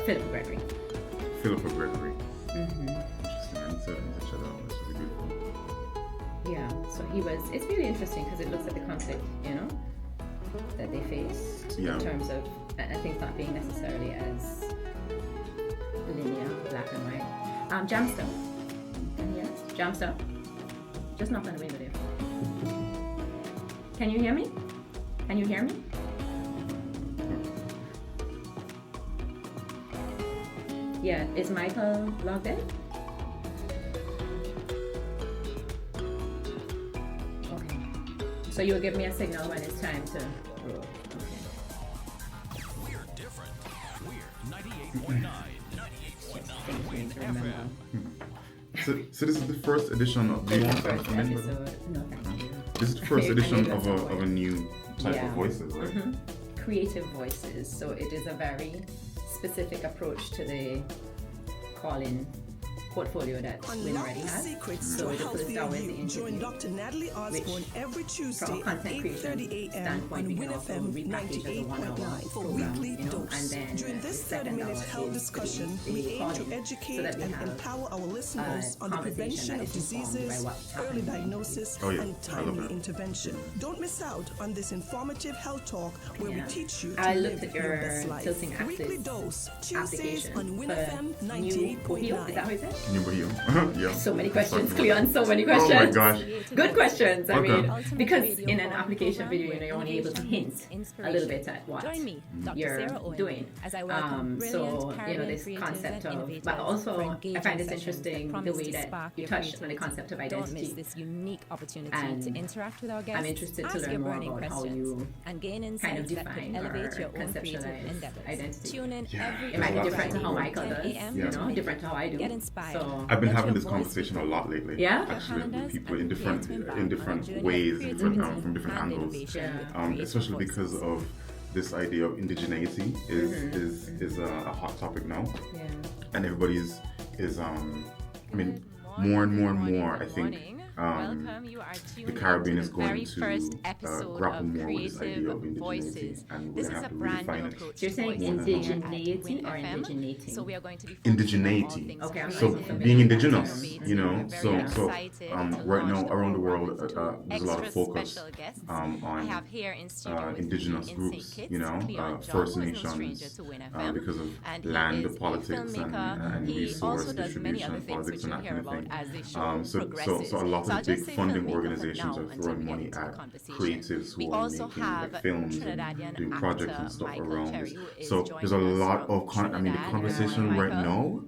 Philip Gregory. Philip Gregory. Mm-hmm. Interesting. I need to check that out. That's really beautiful. Yeah, so it's really interesting because it looks at the conflict, that they face in terms of, I think, not being necessarily as linear, black and white. Jamster. Can you hear us? Jamster? Just knock on the window there. Can you hear me? Can you hear me? Yeah, is Michael logged in? Okay. So you'll give me a signal when it's time to roll. Okay. We're different. We're 98.9. 98.9 Winn FM. So this is the first edition of This is the Nuances. first episode. No, thank you. This is the first I edition knew that's of what- a new type of Yeah. voices, right? Mhm. Creative voices. So it is a very specific approach to the call-in portfolio that Winn already has. Secrets So to the first hour is the healthy join interview, Dr. Natalie Osborne every Tuesday from a at content 8:30 creation a.m. standpoint, we on can Winn also FM repackage as a 1-hour 98.9 for program, weekly and dose. then During this the second 30-minute hour health is discussion, the we aim to call-in, educate so that we and have empower our listeners on the conversation prevention that of is informed by diseases, what's early happening. diagnosis, Oh, yeah. and I love timely that. intervention. Don't miss out on this informative health talk where we Yeah. teach you to I live looked at your your best life. Tilting Access Weekly dose, Tuesdays application on Winn for FM new Is that 98.9. how it is? New video. Yeah. So many questions, Talking about Klieon, so many Oh my questions. gosh. Good questions. I Okay. mean, because in an application video, you're only able to hint a little bit at what Join me, Dr. you're Sarah Owen, doing. as I welcome So, brilliant, this creative, concept and of, innovators but also for I engaging find this sessions interesting the promise way to that spark you your touched on the creativity. concept of Don't miss identity. this unique opportunity And to interact with our guests. I'm interested to ask learn your more burning about how questions, you and gain kind of insights that could define elevate or your own creative conceptualize endeavors. identity. Tune in Yeah. every It might be Friday, different to how 10 Michael does, a.m. Yeah. different to how I do. Get inspired. So I've been Let having your this voice conversation a lot lately. Yeah? Actually, with Calendars people and in different create to in different empower ways, journey of different creativity from different and angles. innovation Yeah. with creative Especially because voices. of this idea of indigeneity is a hot topic now, yeah. and everybody's is I mean more and more I think Welcome. You are the tuned Caribbean into is the going very to first episode grapple of more with this idea Creative of indigeneity, Voices. and we're This gonna is have a to brand new redefine it. approach. So you're saying to voices indigeneity here at or Winn FM. indigenating? So we are going to be focusing on all Indigeneity. things Okay, I'm So creative, being and indigenous, innovative. you know, We're so very so excited to right launch now the around the program world with two there's a lot of extra focus special guests. I on have here in studio with indigenous me groups, NSYNC Kids, you know, Klieon John, First who is no stranger Nations, to Winn FM, because of and he land is a politics filmmaker. and He resource also does many distribution, other things politics, which you'll and that hear kind of about thing. as the show So progresses. a lot So I'll of big just say funding filmmaker for organizations now are until throwing we get money into the at conversation. creatives We who are also making have like films Trinidadian and doing actor projects and stuff Michael around Cherrie, this. who is So there's a joining us lot from of the Trinidad. conversation Michael. right now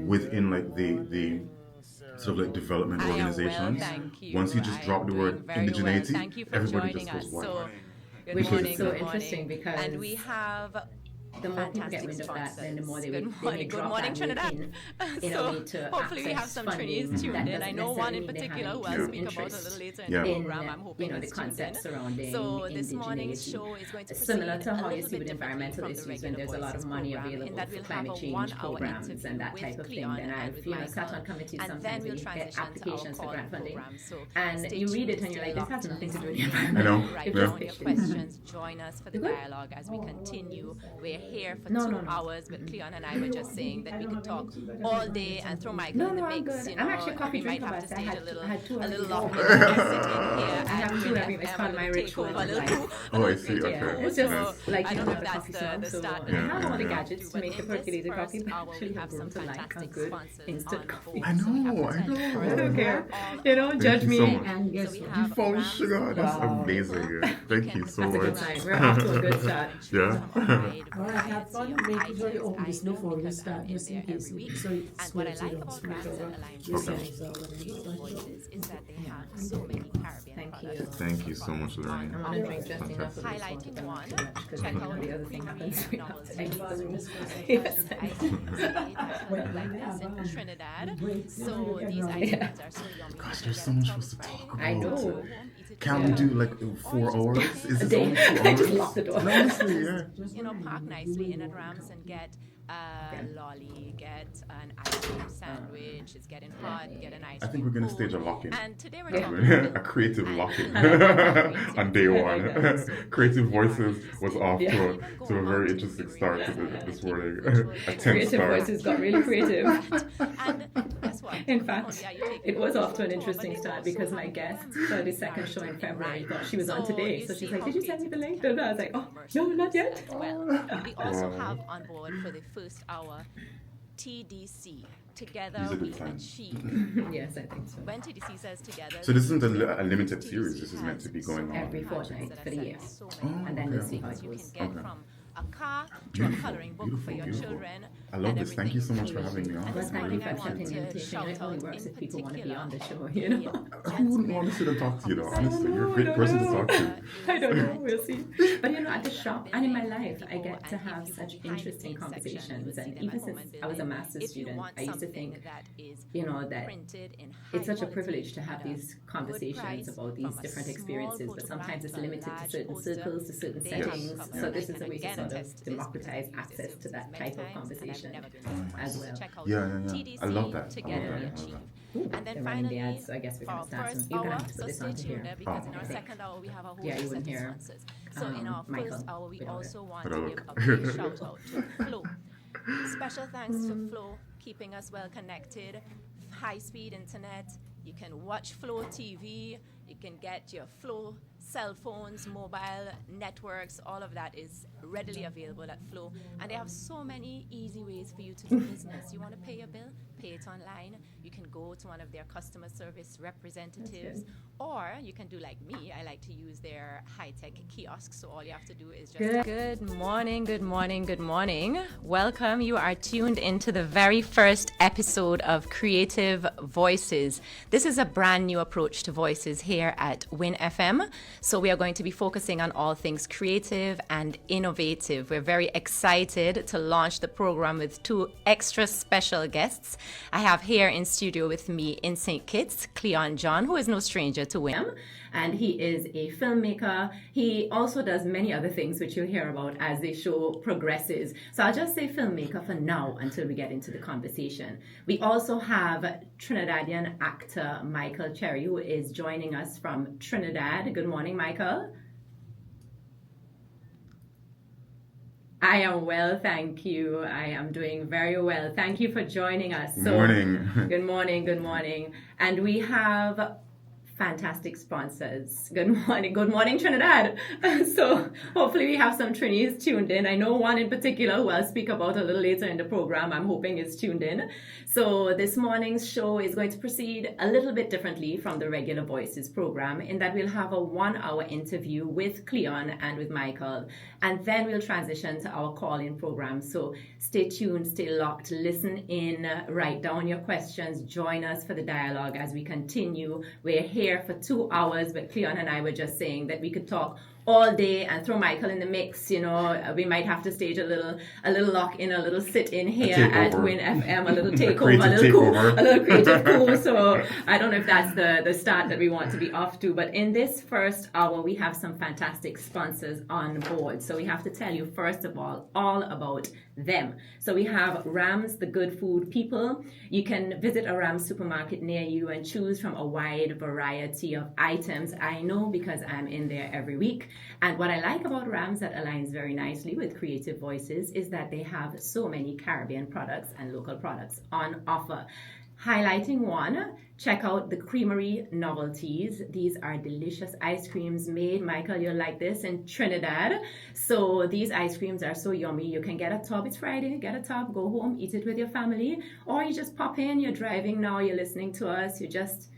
within like the sort of like development I am well, organizations. thank you. Once you just I drop am the doing word very well. indigeneity, Thank you for everybody joining just goes us. wild. So, good Which morning, is so good interesting morning. because And we have the more people get fantastic wind of that, then the more they sponsors. will Good morning, good drop morning, that word Trinidad. in a So way to hopefully we have access some funding Trinities tuned that in. I doesn't know one in necessarily mean they particular have who an I'll speak about a interest little later in Yeah. the in program. I'm hoping the it's tuned concepts in. surrounding So this morning's indigeneity. show is going to Similar proceed to a how you little see bit with differently environmental from the issues when regular there's a lot of Voices money program, in available that for we'll have climate a change 1-hour programs interview and that with type of thing. Klieon Then and I've with sat Michael. on committees And then sometimes we'll when you get transition to our applications for call grant funding, program. So and stay you read tuned, it and you're stay like, this locked has in nothing to do with the the program. I know. environment. Write It Yeah. just down your pitched in. questions. Join us for the Good. dialogue as we continue. We're here for No, 2 no, no. hours, but Klieon and I were just saying that we could talk all day and throw Michael No, in the no, I'm mix. good. You I'm know, actually a coffee we might drinker, have to but I stage had- a little, I had two a little every longer day. than just sitting here. I have and two Winn every- it's FM called will my take ritual over of a little life. too. Oh, I see, okay. Yeah, it's So, just like I you don't know, know if the that's coffee the song. So start. I have all the Yeah. gadgets to make the In percolated this coffee, first but hour, actually we have have grown some to like a fantastic good sponsors instant on coffee. board. I So we have know, I potential know. for I don't care. all You know, of judge you me. so much. And So guess we what? have Found Rams sugar. That's Wow. amazing. Thank you so That's a good much. sign. We're off to a good start. Yeah. Alright, have fun. Make sure you open this before we start, just in case. So it And what I smells like you don't about smell Rams over. and Alliance Just Okay. saying, so when it's like- Voices is that they have so many Caribbean Thank you. products. Thank you so much, Lorraine. I'm gonna drink just enough of this Highlighting water, one, because check you know out the other thing happens. We have novels to exit the room. and Yes. items like this in Trinidad. So these items are so yummy. Gosh, there's so much for us to talk I about. know. Can we do like 4 hours? Is A this day. only 2 I hours? just locked the door. No, honestly, yeah. You know, park nicely in at Rams and get a lolly, get an ice cream sandwich. It's getting hot, get an ice cream. I think we're gonna cone. stage a lock-in. And today we're talking A creative and lock-in film. on day one. So Creative if you are Voices was off Yeah. to a very interesting start to this morning. A 10 Creative star. Voices got really creative. And guess what? In Not fact, only are you taking it was off to an photos, interesting but start they because also my have guest them for the second show in narrative February right. thought she was on So today. you So she's see like, how did you send me the link? creative And I was like, oh, commercial no, not yet. as well. We also Wow. have on board for the first hour TDC. Together These are we good times. achieve. Yes, I think so. When TDC says together. So this isn't a limited series. This is meant to be going on. Every fortnight for the year. And then okay. we'll see how it You goes. can get Okay. from a car to a Beautiful, coloring book beautiful, for your beautiful. children. I love and this. Thank you so much for everything. having me on. And Well, this thank you morning for I accepting want the to invitation. shout It only out works in if people want to be particular on the show, the you know? Who wouldn't want to sit and talk to you though? Honestly, you're a great I person to don't talk to. I don't know, we'll see. But you know, at the shop and in my life, I get to have such interesting conversations. And even since I was a master's student, I used to think, you know, that it's such a privilege to have these conversations about these different experiences, but sometimes it's limited to certain circles, to certain settings. So this is a way to sort of democratize access to that type of conversation as well. Yeah. I love that. I love Together that. we I love achieve. that. And then They're running finally, the ads, so I guess we're for gonna our start first some. You're gonna hour, have to put so this on stay to tuned here. there because in our okay. second hour we have a whole Yeah, you set wouldn't of hear, sponsors. So in our Michael first hour, we without also it. want But to look. give a big shout out to Flow. Special thanks to Flow, keeping us well connected. High speed internet. You can watch Flow TV. You can get your Flow cell phones, mobile networks. All of that is readily available at Flow. And they have so many easy ways for you to do business. You want to pay your bill? Pay it online. You can go to one of their customer service representatives, or you can do like me. I like to use their high-tech kiosks. So all you have to do is just... Good morning, good morning, good morning. Welcome. You are tuned into the very first episode of Creative Voices. This is a brand new approach to voices here at Winn FM. So we are going to be focusing on all things creative and innovative. We're very excited to launch the program with 2 extra special guests. I have here in studio with me in St. Kitts, Klieon John, who is no stranger to Winn. And he is a filmmaker. He also does many other things, which you'll hear about as the show progresses. So I'll just say filmmaker for now until we get into the conversation. We also have Trinidadian actor Michael Cherrie, who is joining us from Trinidad. Good morning, Michael. I am well, thank you. I am doing very well. Thank you for joining us. Morning. Good morning, good morning. And we have fantastic sponsors. Good morning, Trinidad. So hopefully we have some Trinis tuned in. I know one in particular who I'll speak about a little later in the program. I'm hoping is tuned in. So this morning's show is going to proceed a little bit differently from the regular Voices program in that we'll have a 1-hour interview with Klieon and with Michael, and then we'll transition to our call-in program. So stay tuned, stay locked, listen in, write down your questions, join us for the dialogue as we continue. We're here for 2 hours, but Klieon and I were just saying that we could talk all day and throw Michael in the mix. You know, we might have to stage a little lock in, a little sit in here at Winn FM, a little takeover, a little creative coup. So I don't know if that's the start that we want to be off to. But in this first hour, we have some fantastic sponsors on board. So we have to tell you, first of all about them. So we have Rams, the good food people. You can visit a Rams supermarket near you and choose from a wide variety of items. I know because I'm in there every week. And what I like about Rams that aligns very nicely with Creative Voices is that they have so many Caribbean products and local products on offer. Highlighting one, check out the Creamery Novelties. These are delicious ice creams made, Michael, you'll like this, in Trinidad. So these ice creams are so yummy. You can get a tub. It's Friday. Get a tub, go home, eat it with your family. Or you just pop in, you're driving now, you're listening to us, you just,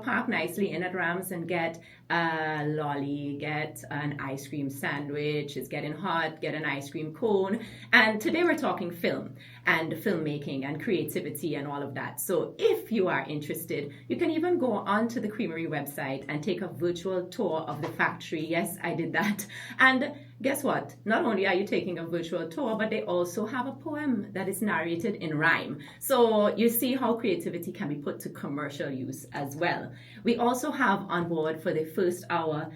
park nicely in at Rams and get a lolly, get an ice cream sandwich. It's getting hot, get an ice cream cone. And today we're talking film and filmmaking and creativity and all of that. So if you are interested, you can even go onto the Creamery website and take a virtual tour of the factory. Yes, I did that. And guess what? Not only are you taking a virtual tour, but they also have a poem that is narrated in rhyme. So you see how creativity can be put to commercial use as well. We also have on board for the first hour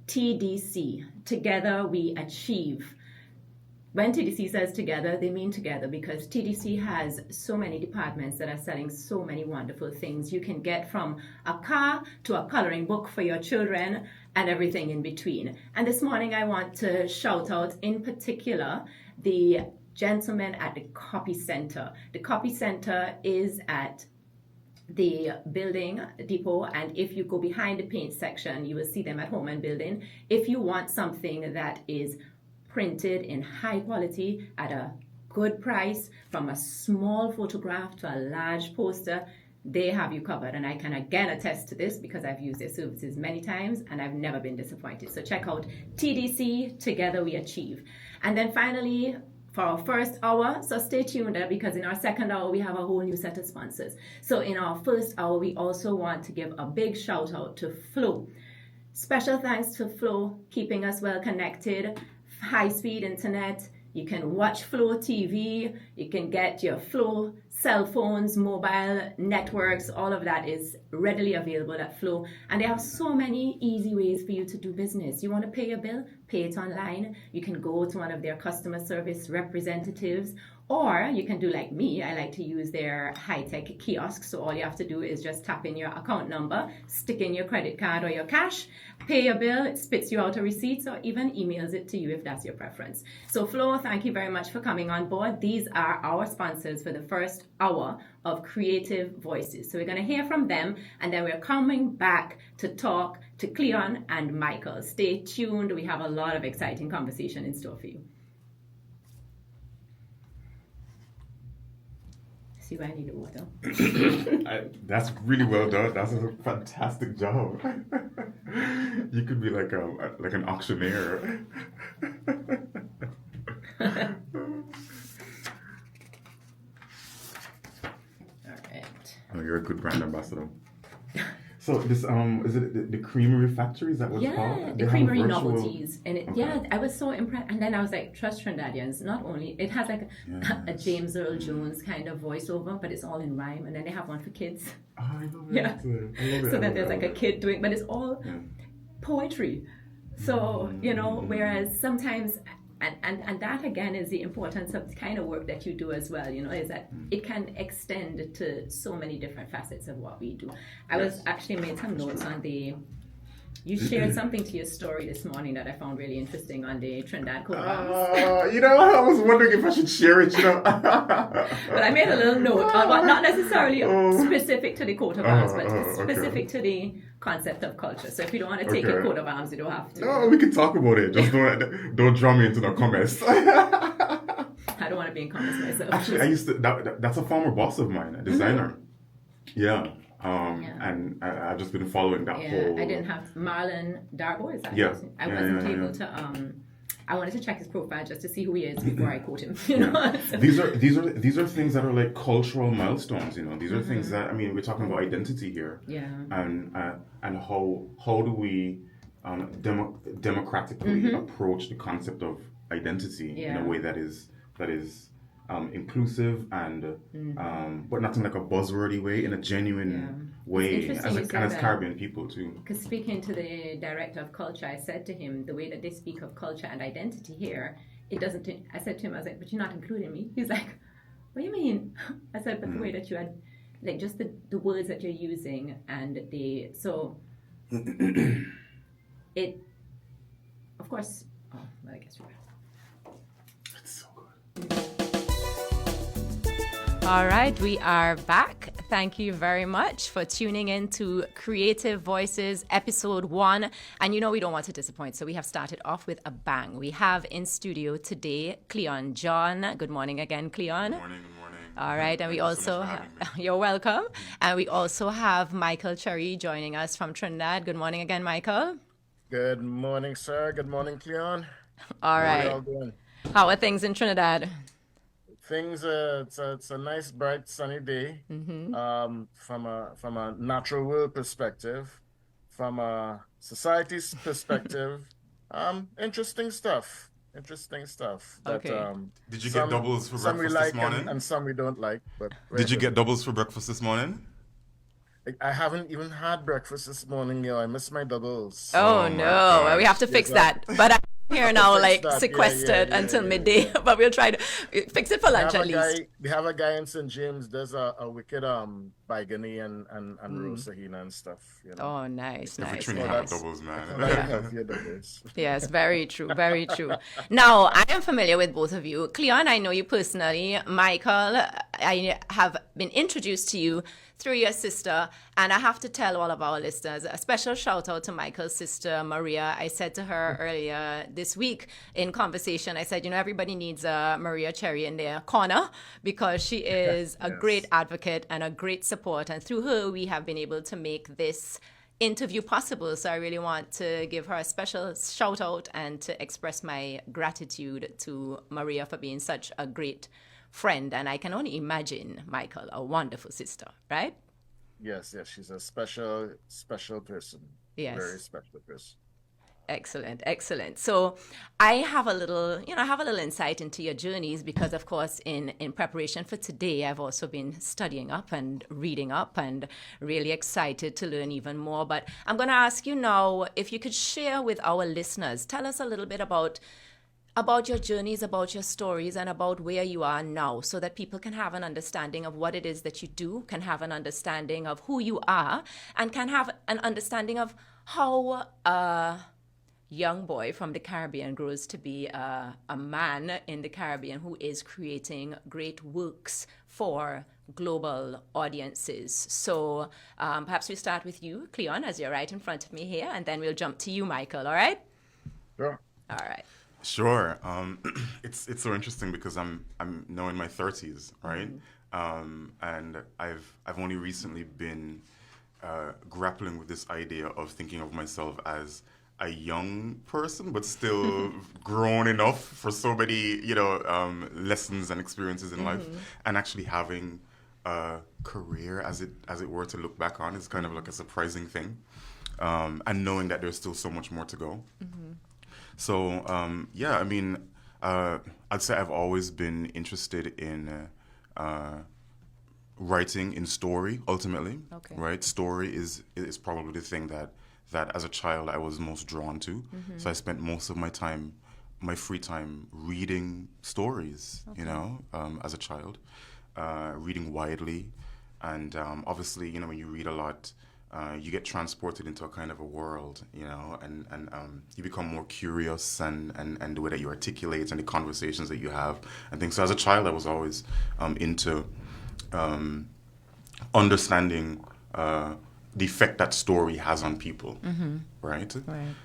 TDC, Together We Achieve. When TDC says together, they mean together, because TDC has so many departments that are selling so many wonderful things. You can get from a car to a coloring book for your children and everything in between. And this morning I want to shout out in particular the gentleman at the Copy Center. The Copy Center is at the building depot, and if you go behind the paint section, you will see them at Home and Building. If you want something that is printed in high quality at a good price, from a small photograph to a large poster, they have you covered. And I can again attest to this because I've used their services many times and I've never been disappointed. So check out TDC, Together We Achieve. And then finally, for our first hour, so stay tuned there, because in our second hour we have a whole new set of sponsors. So in our first hour, we also want to give a big shout out to Flow. Special thanks to Flow, keeping us well connected. High-speed internet. You can watch Flow TV. You can get your Flow cell phones, mobile networks. All of that is readily available at Flow. And they have so many easy ways for you to do business. You want to pay your bill? Pay it online. You can go to one of their customer service representatives, or you can do like me. I like to use their high-tech kiosks. So all you have to do is just tap in your account number, stick in your credit card or your cash, pay your bill, it spits you out a receipt, or even emails it to you if that's your preference. So Flo, thank you very much for coming on board. These are our sponsors for the first hour of Creative Voices. So we're going to hear from them, and then we're coming back to talk to Klieon and Michael. Stay tuned. We have a lot of exciting conversation in store for you. See why I need the water. That's really well done. That's a fantastic job. You could be like an auctioneer. All right. Oh, you're a good brand ambassador. So this is it the Creamery Factory? Is that what it's called? Yeah, They the have Creamery virtual- Novelties, and I was so impressed. And then I was like, trust Trinidadians. Not only it has like a James Earl Jones kind of voiceover, but it's all in rhyme. And then they have one for kids. Oh, I love it. Yeah. I love it. So I then love there's it. like a kid doing, but it's all poetry. So whereas sometimes. And that again is the importance of the kind of work that you do as well, is that it can extend to so many different facets of what we do. I was actually made some notes on you shared something to your story this morning that I found really interesting on the Trinidad coat of arms. I was wondering if I should share it, But I made a little note, not necessarily specific to the coat of arms, but specific to the concept of culture. So if you don't want to take your coat of arms, you don't have to. No, we can talk about it. Just don't draw me into the comments. I don't want to be in comments myself. Actually, I used to. That's a former boss of mine, a designer. Yeah. And I've just been following that whole. I didn't have Marlon Darbo. Is that? Yeah. I wasn't able to. I wanted to check his profile just to see who he is before I quote him. So. These are things that are like cultural milestones. These are things that we're talking about identity here. Yeah. And how do we democratically approach the concept of identity in a way that is inclusive and but not in like a buzzwordy way, in a genuine way, as Caribbean people too. Because speaking to the director of culture, I said to him, the way that they speak of culture and identity here, it doesn't. I said to him, I was like, but you're not including me. He's like, what do you mean? I said, but the way that you had, like, just the words that you're using and it, of course. Oh, well, I guess you're right. It's so good. All right, we are back. Thank you very much for tuning in to Creative Voices episode 1. And we don't want to disappoint, so we have started off with a bang. We have in studio today Klieon John. Good morning again, Klieon. Good morning. All right, and we also you're welcome. And we also have Michael Cherrie joining us from Trinidad. Good morning again, Michael. Good morning, sir. Good morning, Klieon. All right. How are y'all doing? How are things in Trinidad? Things, it's a nice, bright, sunny day. From a natural world perspective, from a society's perspective, Interesting stuff. Interesting stuff. Okay. That, Did you get doubles for some we breakfast this like morning? and some we don't like. But Did you get doubles for breakfast this morning? I haven't even had breakfast this morning, yo. I missed my doubles. Oh no, well, we have to fix that. But I'm here now, like sequestered until midday. But we'll try to fix it for lunch at least. We have a guy in St. James. There's a wicked bigony and roast tahina and stuff. You know? Oh, nice. Every Trinidad doubles, man. Yes, very true, very true. Now, I am familiar with both of you. Klieon, I know you personally. Michael, I have been introduced to you through your sister, and I have to tell all of our listeners a special shout out to Michael's sister Maria. I said to her earlier this week in conversation, I said, everybody needs a Maria Cherrie in their corner because she is a great advocate and a great support, and through her we have been able to make this interview possible. So I really want to give her a special shout out and to express my gratitude to Maria for being such a great friend, and I can only imagine, Michael, a wonderful sister, right? Yes, she's a special person. Yes. Very special person. Excellent. So I have a little insight into your journeys because, of course, in preparation for today, I've also been studying up and reading up and really excited to learn even more. But I'm going to ask you now if you could share with our listeners, tell us a little bit about your journeys, about your stories, and about where you are now so that people can have an understanding of what it is that you do, can have an understanding of who you are, and can have an understanding of how a young boy from the Caribbean grows to be a man in the Caribbean who is creating great works for global audiences. So perhaps we start with you, Klieon, as you're right in front of me here, and then we'll jump to you, Michael, all right? Sure. All right. Sure. It's so interesting because I'm now in my 30s, right? And I've only recently been grappling with this idea of thinking of myself as a young person, but still grown enough for so many, lessons and experiences in life, and actually having a career, as it were, to look back on is kind of like a surprising thing, and knowing that there's still so much more to go. So, I'd say I've always been interested in writing in story, ultimately. Okay. Right? Story is probably the thing that as a child I was most drawn to. So I spent most of my free time reading stories, as a child, reading widely. And obviously, when you read a lot, you get transported into a kind of a world, and you become more curious and the way that you articulate and the conversations that you have and things. So as a child, I was always into understanding the effect that story has on people, right?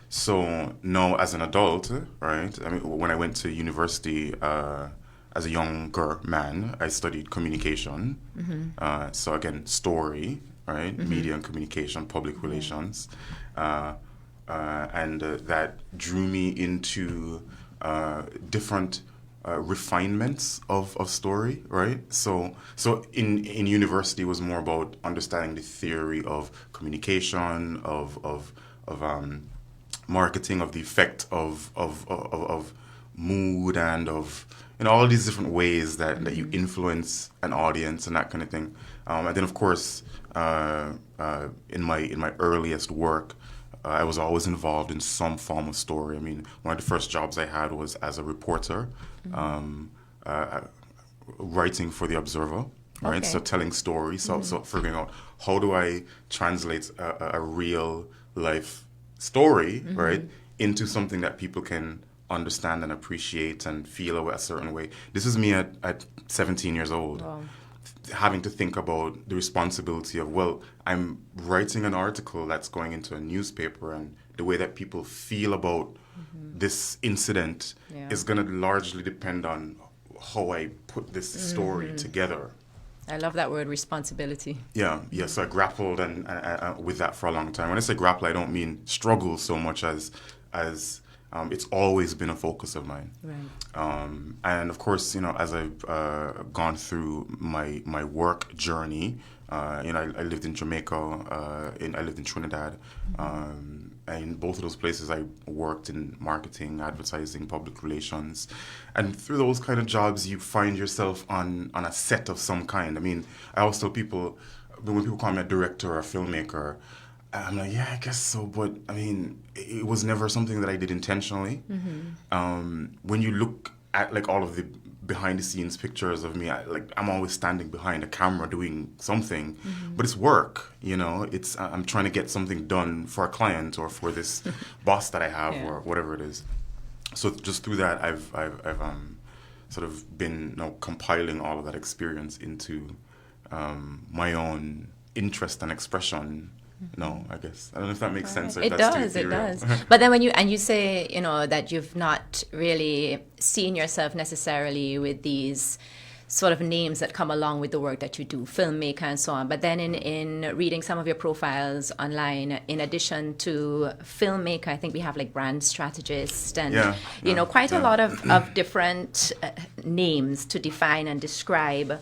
So now as an adult, right, when I went to university as a younger man, I studied communication. So again, story, right? Media and communication, public relations. And that drew me into different refinements of story, right? So in university, it was more about understanding the theory of communication, of marketing, of the effect of mood, and of all these different ways that you influence an audience and that kind of thing. And then, of course, in my earliest work, I was always involved in some form of story. One of the first jobs I had was as a reporter, writing for The Observer, right? Okay. So telling stories, so figuring out how do I translate a real life story, right, into something that people can understand and appreciate and feel a certain way. This is me at 17 years old. Wow. Having to think about the responsibility of, I'm writing an article that's going into a newspaper, and the way that people feel about this incident is going to largely depend on how I put this story together. I love that word, responsibility. Yeah. So I grappled and with that for a long time. When I say grapple, I don't mean struggle so much as it's always been a focus of mine. Right. And of course, as I've gone through my work journey, I lived in Jamaica, I lived in Trinidad, and in both of those places I worked in marketing, advertising, public relations, and through those kind of jobs you find yourself on a set of some kind. I mean, I always tell people, when people call me a director or a filmmaker, I'm like, yeah, I guess so, but I mean, it was never something that I did intentionally. When you look at like all of the behind the scenes pictures of me, I'm always standing behind a camera doing something, but it's work, it's I'm trying to get something done for a client or for this boss that I have or whatever it is. So just through that, I've sort of been compiling all of that experience into my own interest and expression. No, I guess. I don't know if that makes sense. It does. But then when you say, that you've not really seen yourself necessarily with these sort of names that come along with the work that you do, filmmaker and so on. But then in reading some of your profiles online, in addition to filmmaker, I think we have like brand strategist and, quite a lot of different names to define and describe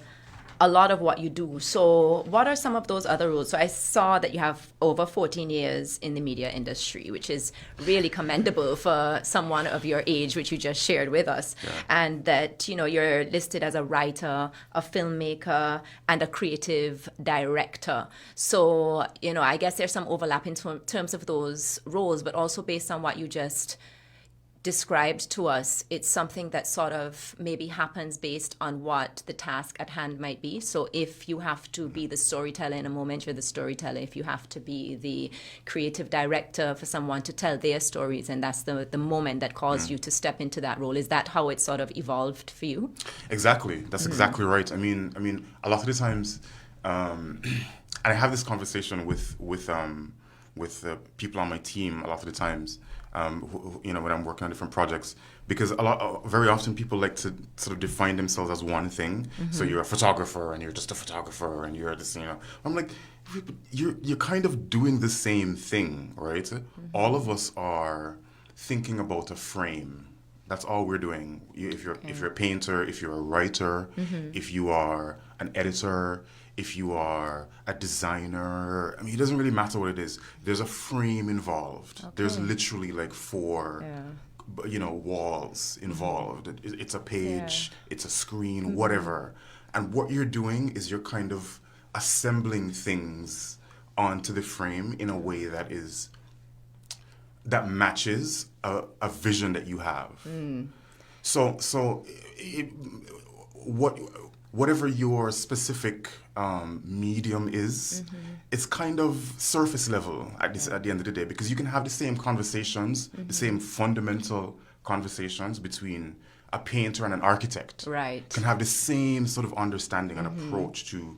a lot of what you do. So what are some of those other roles? So I saw that you have over 14 years in the media industry, which is really commendable for someone of your age, which you just shared with us. And that, you're listed as a writer, a filmmaker, and a creative director. So, I guess there's some overlap in terms of those roles, but also based on what you just described to us, it's something that sort of maybe happens based on what the task at hand might be. So if you have to be the storyteller in a moment, you're the storyteller. If you have to be the creative director for someone to tell their stories, and that's the moment that calls you to step into that role. Is that how it sort of evolved for you? Exactly. That's exactly right. I mean, a lot of the times, and I have this conversation with people on my team a lot of the times. When I'm working on different projects, because very often people like to sort of define themselves as one thing. So you're a photographer and you're just a photographer and you're this, I'm like, you're kind of doing the same thing, right? All of us are thinking about a frame. That's all we're doing. If you're a painter, if you're a writer, if you are an editor, if you are a designer, it doesn't really matter what it is. There's a frame involved. Okay. There's literally like 4, walls involved. It's a page, it's a screen, whatever. And what you're doing is you're kind of assembling things onto the frame in a way that matches a vision that you have. So whatever your specific medium is, it's kind of surface level at the end of the day, because you can have the same conversations, the same fundamental conversations between a painter and an architect. Right. Can have the same sort of understanding and approach to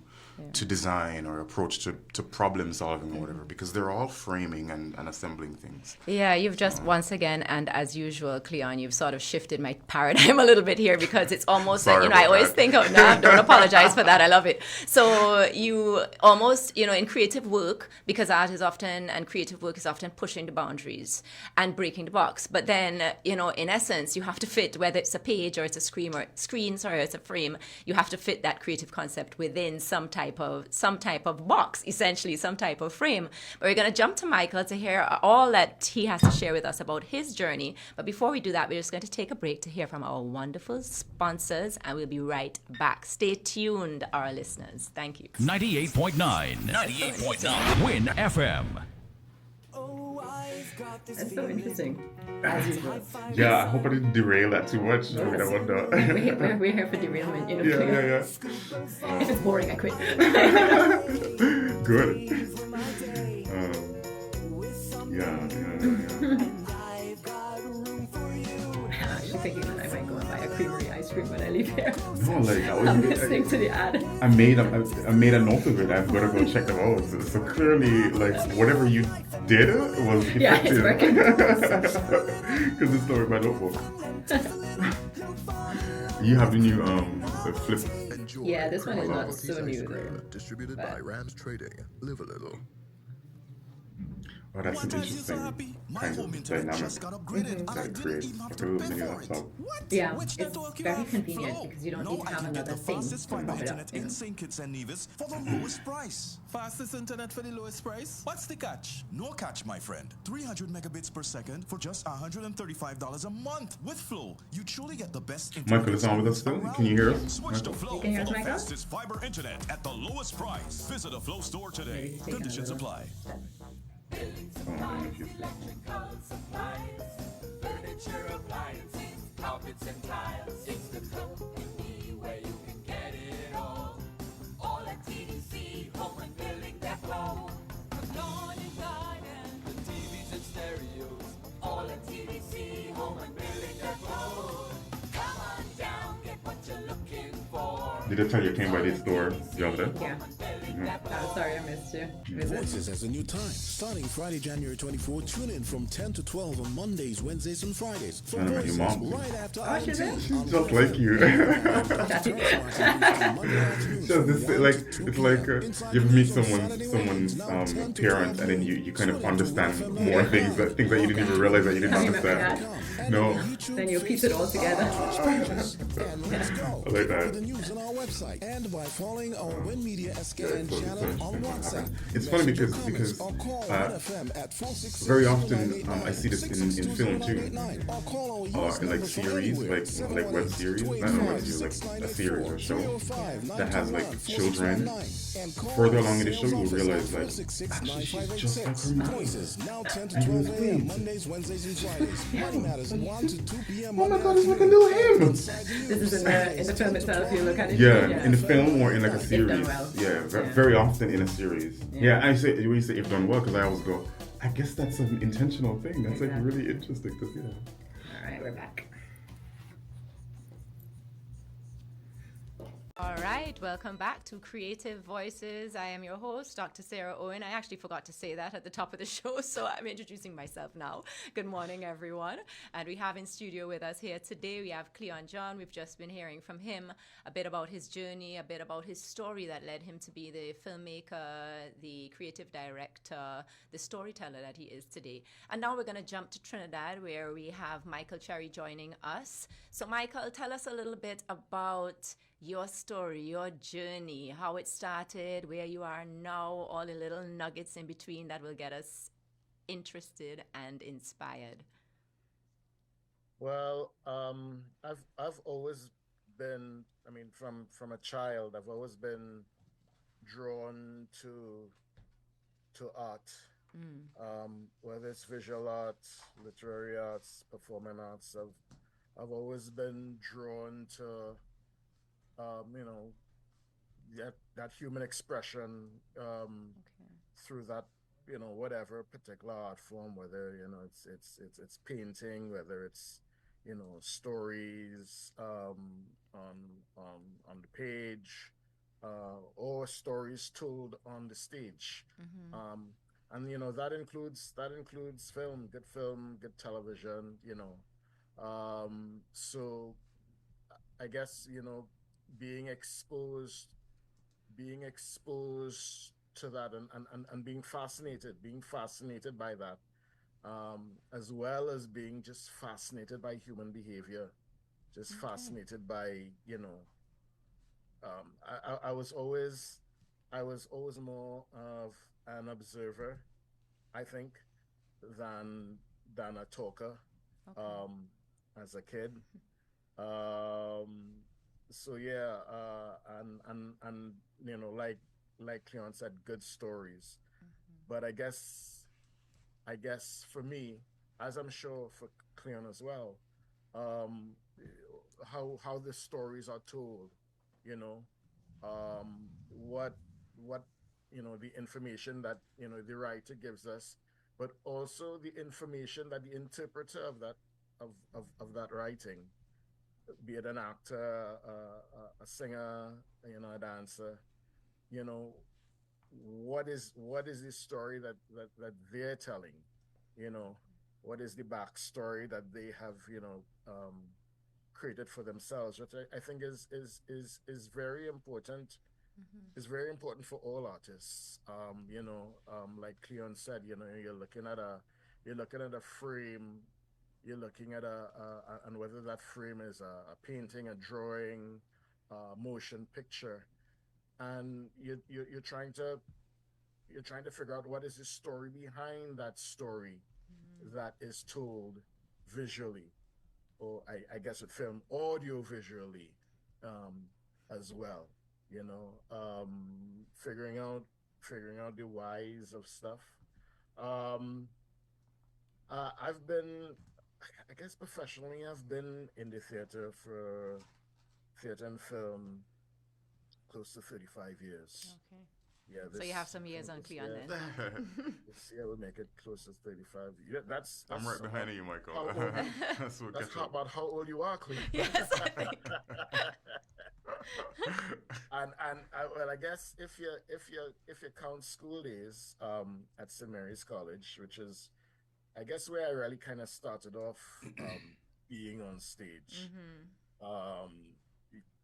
design or approach to problem solving or whatever, because they're all framing and assembling things. Yeah, you've just once again, and as usual, Klieon, you've sort of shifted my paradigm a little bit here, because it's almost like, I always think of, no, don't apologize for that, I love it. So you almost, in creative work, because art is often, and creative work is often pushing the boundaries and breaking the box. But then, in essence, you have to fit, whether it's a page or it's a screen or it's a frame, you have to fit that creative concept within some type of box, essentially some type of frame. But we're going to jump to Michael to hear all that he has to share with us about his journey. But before we do that, we're just going to take a break to hear from our wonderful sponsors, and we'll be right back. Stay tuned, our listeners. Thank you. 98.9 Winn FM. That's so interesting. As usual. Yeah, I hope I didn't derail that too much. I wonder. We're here for derailment, Yeah. If it's boring, I quit. Good. Yeah. I'm actually thinking that I might go and buy a creamery ice cream when I leave here. No, I'm listening to the ad. I made a note of it. I've got to go check them out. So clearly, whatever you did was effective. Yeah, it's working. Because it's not in my notebook. You have the new the flip. Yeah, this one is not so new though. Distributed by Rams Trading. Live a little. Oh, that's an interesting kind of dynamic that it creates for a little mini laptop. Yeah, it's very convenient because you don't need to have another thing to pop it up. In St. Kitts and Nevis for the lowest price. Fastest internet for the lowest price? What's the catch? No catch, my friend. 300 megabits per second for just $135 a month. With Flow, you truly get the best internet. Michael is on with us still. Can you hear us? Switch to Flow You can hear us, for the Michael? fastest fiber internet at the lowest price. Visit a Flow store today. Conditions apply. Electrical supplies, furniture, appliances, carpets and tiles. It's the company where you can get it all at TDC, home and building depot. The lawn and garden, the TVs and stereos, all at TDC, home and building depot. Come on down, get what you're looking for. Did I tell you I came by this store the other day? Yeah. Oh, sorry, I missed you. Voices has a new time. Starting Friday, January 24, tune in from 10 to 12 on Mondays, Wednesdays, and Fridays. For I met your Voices, mom. right after Oh, she's in? She's just like you. So this it's like you meet someone's parent, and then you kind of understand more things that you didn't even realize that you didn't understand. No. Then you piece it all together. And let's go. I like that. With the news on our website and by following our Winn Media SKN channel on WhatsApp. It's funny because very often I see this in film too, or in like series, like web series, not a web series, like a series or show that has like children. Further along in the show, you'll realize like actually she's just like her mom. Now 10 to 12 a.m. Mondays, Wednesdays, and Fridays. Money Matters 1 to 2 p.m. Oh my God, it's like a new him. This is in the film itself. You look at it. Yeah, in the film or in like a series. Well. Yeah, very often in a series. Yeah, I say when you say if done well, because I always go, I guess that's an intentional thing. That's like really interesting to see that. All right, we're back. All right, welcome back to Creative Voices. I am your host, Dr. Sarah Owen. I actually forgot to say that at the top of the show, so I'm introducing myself now. Good morning, everyone. And we have in studio with us here today, we have Klieon John. We've just been hearing from him a bit about his journey, a bit about his story that led him to be the filmmaker, the creative director, the storyteller that he is today. And now we're going to jump to Trinidad, where we have Cherrie joining us. So Michael, tell us a little bit about your story, your journey, how it started, where you are now, all the little nuggets in between that will get us interested and inspired. Well, I've always been, I mean, from a child, I've always been drawn to art, whether it's visual arts, literary arts, performing arts. I've always been drawn to that human expression through that, whatever particular art form, whether it's painting, whether it's stories on the page, or stories told on the stage, and that includes film, good television, so I guess being exposed to that and being fascinated by that, as well as being just fascinated by human behavior, just fascinated by I was always more of an observer, I think, than a talker, as a kid. So yeah, and like Klieon said, good stories. But I guess for me, as I'm sure for Klieon as well, how the stories are told, what the information that the writer gives us, but also the information that the interpreter of that writing, be it an actor, a singer, a dancer, what is the story that they're telling, what is the backstory that they have, created for themselves, which I think is very important is very important for all artists. Like Klieon said, you're looking at a frame, you're looking at and whether that frame is a painting, a drawing, motion picture, and you're trying to figure out what is the story behind that story that is told visually, or I guess with film, audio visually, as well. Figuring out the whys of stuff. I've been, I guess professionally, I've been in the theater and film close to 35 years. Okay. Yeah. So you have some years on Klieon then. This year we'll make it close to 35. Yeah, that's I'm right behind you, Michael. That's about how old you are, Klieon. Yes. Well, I guess if you count school days at St. Mary's College, which is, I guess, where I really kind of started off being on stage.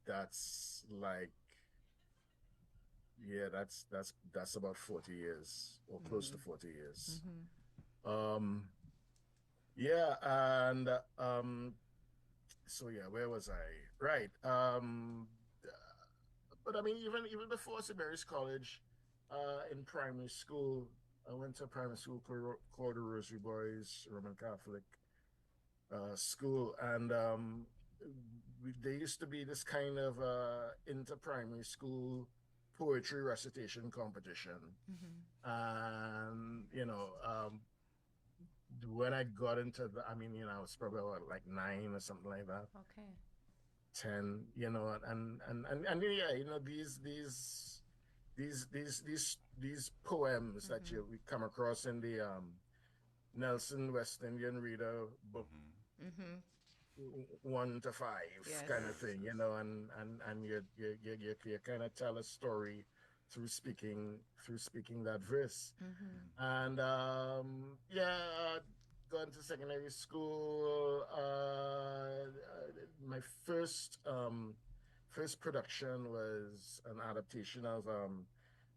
That's like, yeah, that's about 40 years or close to 40 years. Yeah, and so yeah, where was I? Right. But I mean, even before St. Mary's College, in primary school, I went to a primary school called the Rosary Boys Roman Catholic school, and there used to be this kind of inter-primary school poetry recitation competition. And when I got into I was probably like 9 or something like that. Okay. 10, and yeah, these poems that we come across in the Nelson West Indian Reader book, 1 to 5, yes, kind of thing, and you kind of tell a story through speaking that verse. And going to secondary school, my first production was an adaptation of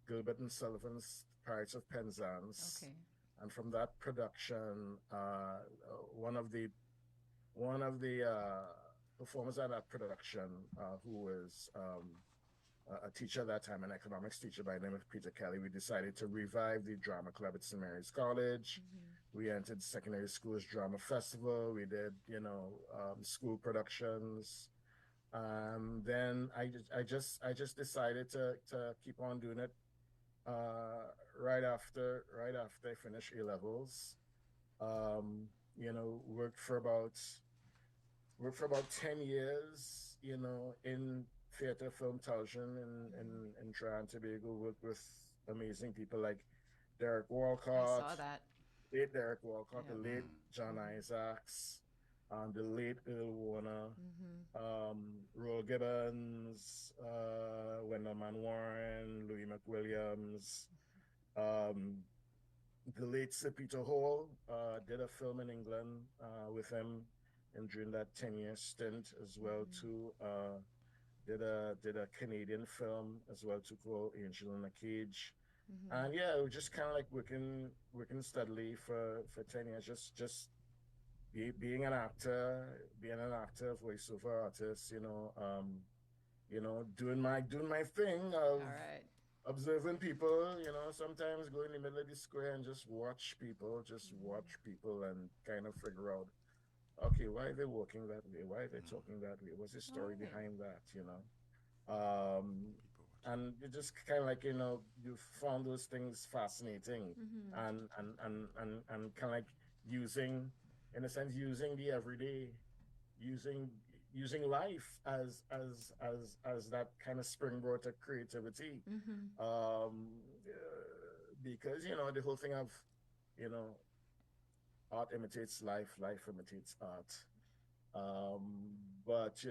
Gilbert and Sullivan's Pirates of Penzance. Okay. And from that production, one of the performers at that production, who was a teacher at that time, an economics teacher by the name of Peter Kelly, we decided to revive the drama club at St. Mary's College. We entered secondary school's drama festival. We did, school productions. Then I just decided to keep on doing it. Right after I finished A-levels, worked for about 10 years, in theater, film, television, in Trinidad and Tobago. Worked with amazing people like Derek Walcott. I saw that. Late Derek Walcott, Yeah. the late John Isaacs, the late Earl Warner, Roel Gibbons, Wendell Warren, Louis McWilliams, the late Sir Peter Hall. Did a film in England with him, and during that 10-year stint as well too. Did a Canadian film as well too called Angel in a Cage. And yeah, we just kind of like working steadily for 10 years, just being an actor, voiceover artist, doing my thing of observing people, sometimes go in the middle of the square and just watch people and kind of figure out, okay, why are they walking that way? Why are they talking that way? What's the story behind that, and you just kind of like, you found those things fascinating, and kind of like using the everyday, using life as that kind of springboard to creativity. Because, the whole thing of, art imitates life, life imitates art. But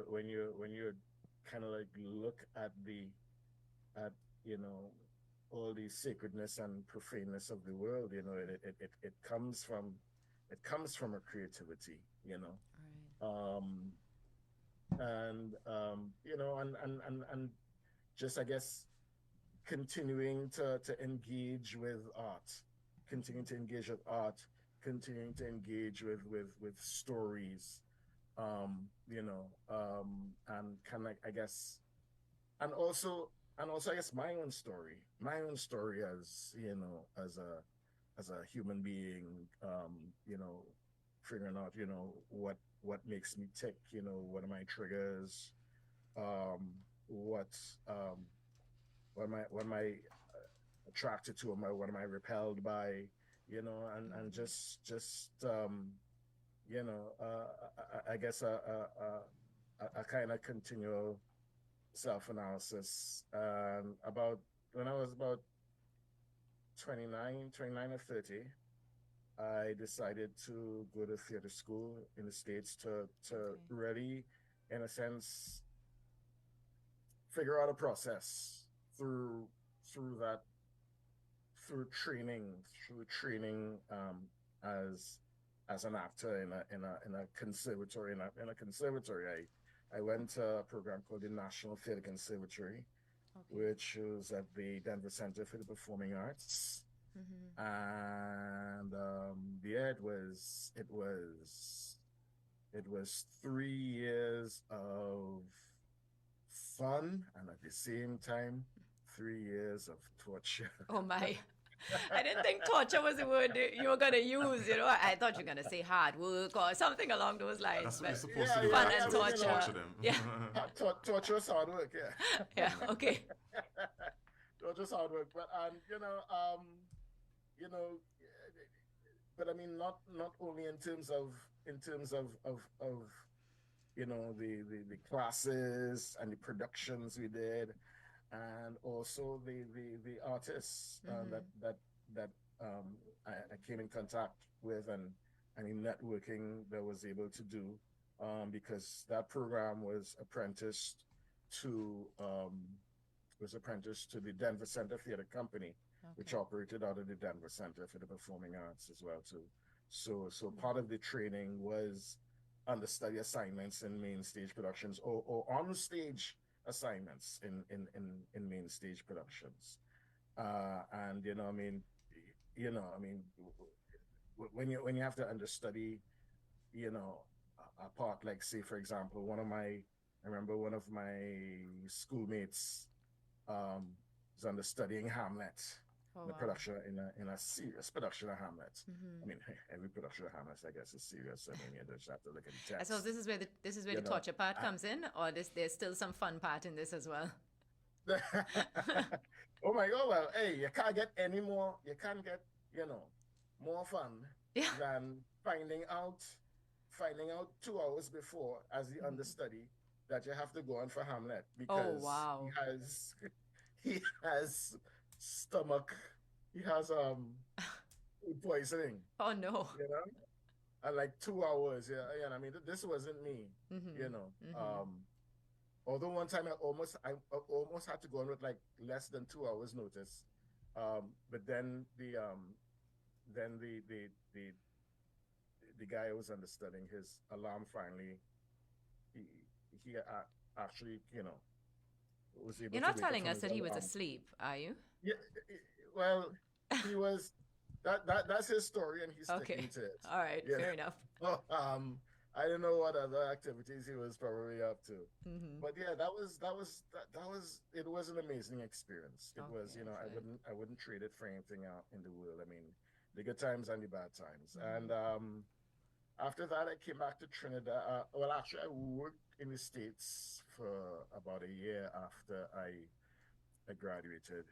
when you're kind of like look at all the sacredness and profaneness of the world, it comes from a creativity, Right. and just I guess continuing to engage with art, continuing to engage with art, continuing to engage with stories, and kind of I guess, and also I guess my own story as as a human being, figuring out what makes me tick, what are my triggers, what am I attracted to, what am I repelled by, and I guess a kind of continual self-analysis. About when I was about 29 or 30, I decided to go to theater school in the States to really, in a sense, figure out a process through training as an actor in a conservatory. In a conservatory, I went to a program called the National Theatre Conservatory, which was at the Denver Center for the Performing Arts. And it was 3 years of fun, and at the same time 3 years of torture. Oh my. I didn't think torture was the word you were going to use, I thought you were going to say hard work or something along those lines. That's what you're supposed to do. Fun and torture. Torture them. Yeah. Torture is hard work, yeah. Yeah, okay. Torture is hard work, but but I mean, not only in terms of the classes and the productions we did, and also the artists that I came in contact with, and in networking that I was able to do, because that program was apprenticed to the Denver Center Theatre Company, which operated out of the Denver Center for the Performing Arts as well too. So part of the training was understudy assignments in main stage productions, or on stage assignments in main stage productions. And when you have to understudy, a part like, say for example, I remember one of my schoolmates was understudying Hamlet. The production in a serious production of Hamlet. I mean, every production of Hamlet, I guess, is serious. I mean, you just have to look at the text. So this is where the torture part comes in, or there's still some fun part in this as well. Oh my God! Well, hey, you can't get more fun than finding out 2 hours before, as the understudy, that you have to go on for Hamlet, because he has stomach, he has food poisoning. Oh no. And like 2 hours, I mean, this wasn't me, although one time I almost had to go on with like less than 2 hours notice, but then the guy I was understudying, his alarm finally, he actually was able. You're not telling us that he was asleep, are you? Yeah, well, he was. That's his story, and he's sticking to it. All right, fair enough. I don't know what other activities he was probably up to, but yeah, that was. It was an amazing experience. It was, I wouldn't trade it for anything out in the world. I mean, the good times and the bad times, and after that, I came back to Trinidad. Well, actually, I worked in the States for about a year after I graduated,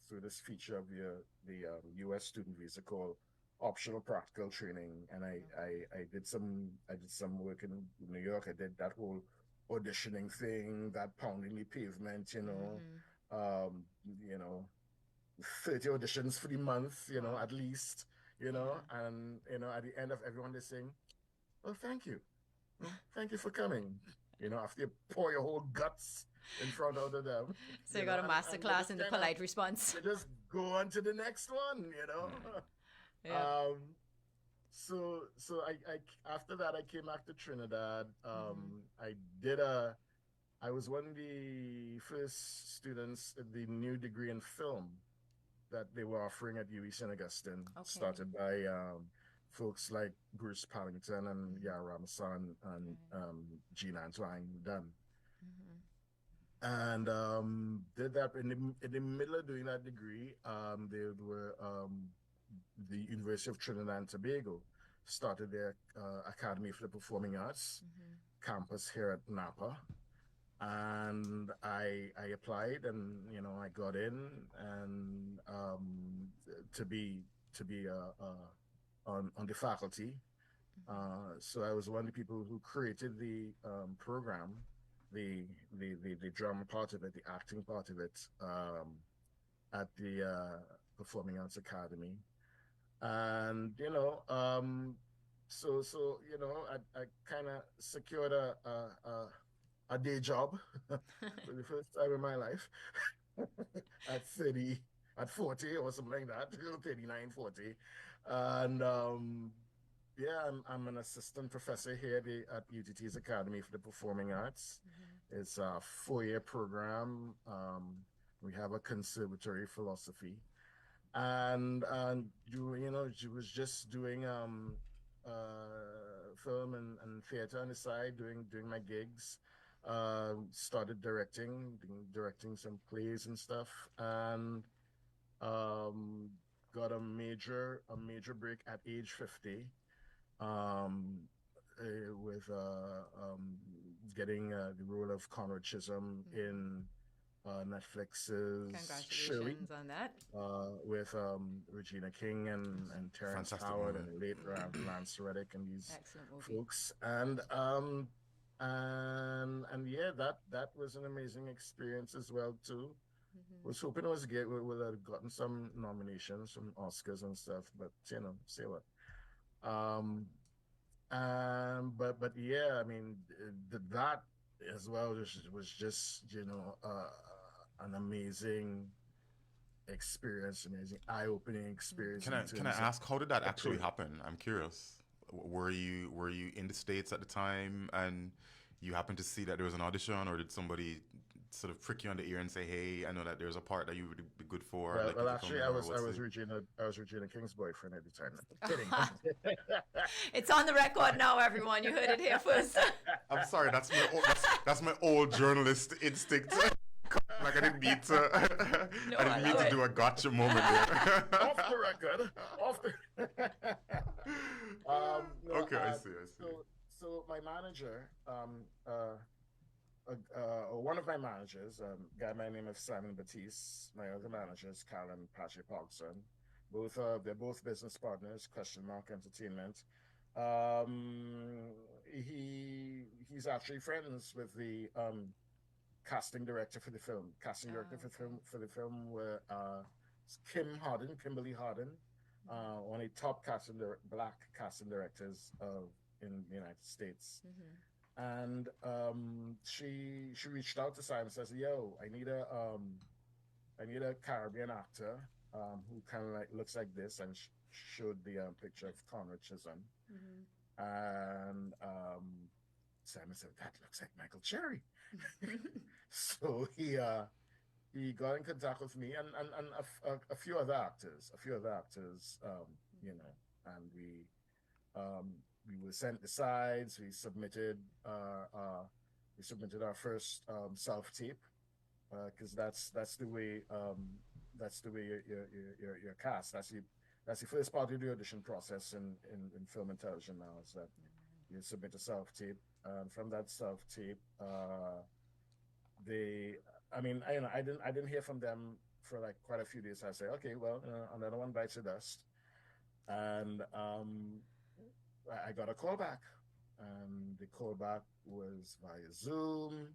through this feature of the U.S. student visa called optional practical training, and I did some work in New York. I did that whole auditioning thing, that pounding the pavement, 30 auditions for the month, at least, and at the end of everyone they sing, "Oh, thank you for coming," after you pour your whole guts in front of them. So you got a master class in the polite response. You just go on to the next one, Yeah. So I after that I came back to Trinidad. I did a I was one of the first students at the new degree in film that they were offering at UWI St. Augustine, started by folks like Bruce Pallington and Yara Ramson and Gina Antoine Dunn. And did that in the middle of doing that degree. They were the University of Trinidad and Tobago started their Academy for the Performing Arts campus here at Napa, and I applied, and I got in, and to be on the faculty. So I was one of the people who created the program, the drama part of it, the acting part of it, at the Performing Arts Academy. And so I kind of secured a day job for the first time in my life at 40 or something like that, 39, 40. And yeah, I'm an assistant professor here at UTT's Academy for the Performing Arts. It's a 4-year program. We have a conservatory philosophy. And she was just doing film and theater on the side, doing my gigs. Started directing some plays and stuff, and got a major break at age 50, with getting the role of Shirley Chisholm in Netflix's Shirley. Congratulations on that. With Regina King and Terrence Howard and late Lance Reddick and these folks. And yeah, that was an amazing experience as well too. Was hoping I would have gotten some nominations, some Oscars and stuff, but say what. But yeah, I mean, that as well was just an amazing experience, amazing eye-opening experience. Can I ask, how did that actually happen? I'm curious. Were you in the States at the time and you happened to see that there was an audition, or did somebody sort of prick you on the ear and say, "Hey, I know that there's a part that you would be good for"? Well, actually, I was Regina King's boyfriend at the time. Kidding. It's on the record now, everyone. You heard it here first. I'm sorry. That's my old journalist instinct. Like I didn't mean to. I didn't mean to do a gotcha moment there. Off the record. Okay, I see. So my manager, one of my managers, a guy by the name of Simon Batiste, my other manager is Karen Patrick Pogson. They're both business partners, Entertainment. He's actually friends with the casting director for the film. For the film were Kimberly Harden, one of the top black casting directors in the United States. And she reached out to Simon and says, "Yo, I need a Caribbean actor who kind of like looks like this," and showed the picture of Conrad Chisholm. And Simon said, "That looks like Michael Cherrie." So he got in contact with me and a few other actors, and we were sent the sides. We submitted our first self tape, because that's the way you're cast. That's the first part of the audition process in film and television now, is that you submit a self tape. From that self tape, I didn't hear from them for like quite a few days. I say, okay, well, another one bites the dust, and I got a call back, and the call back was via Zoom.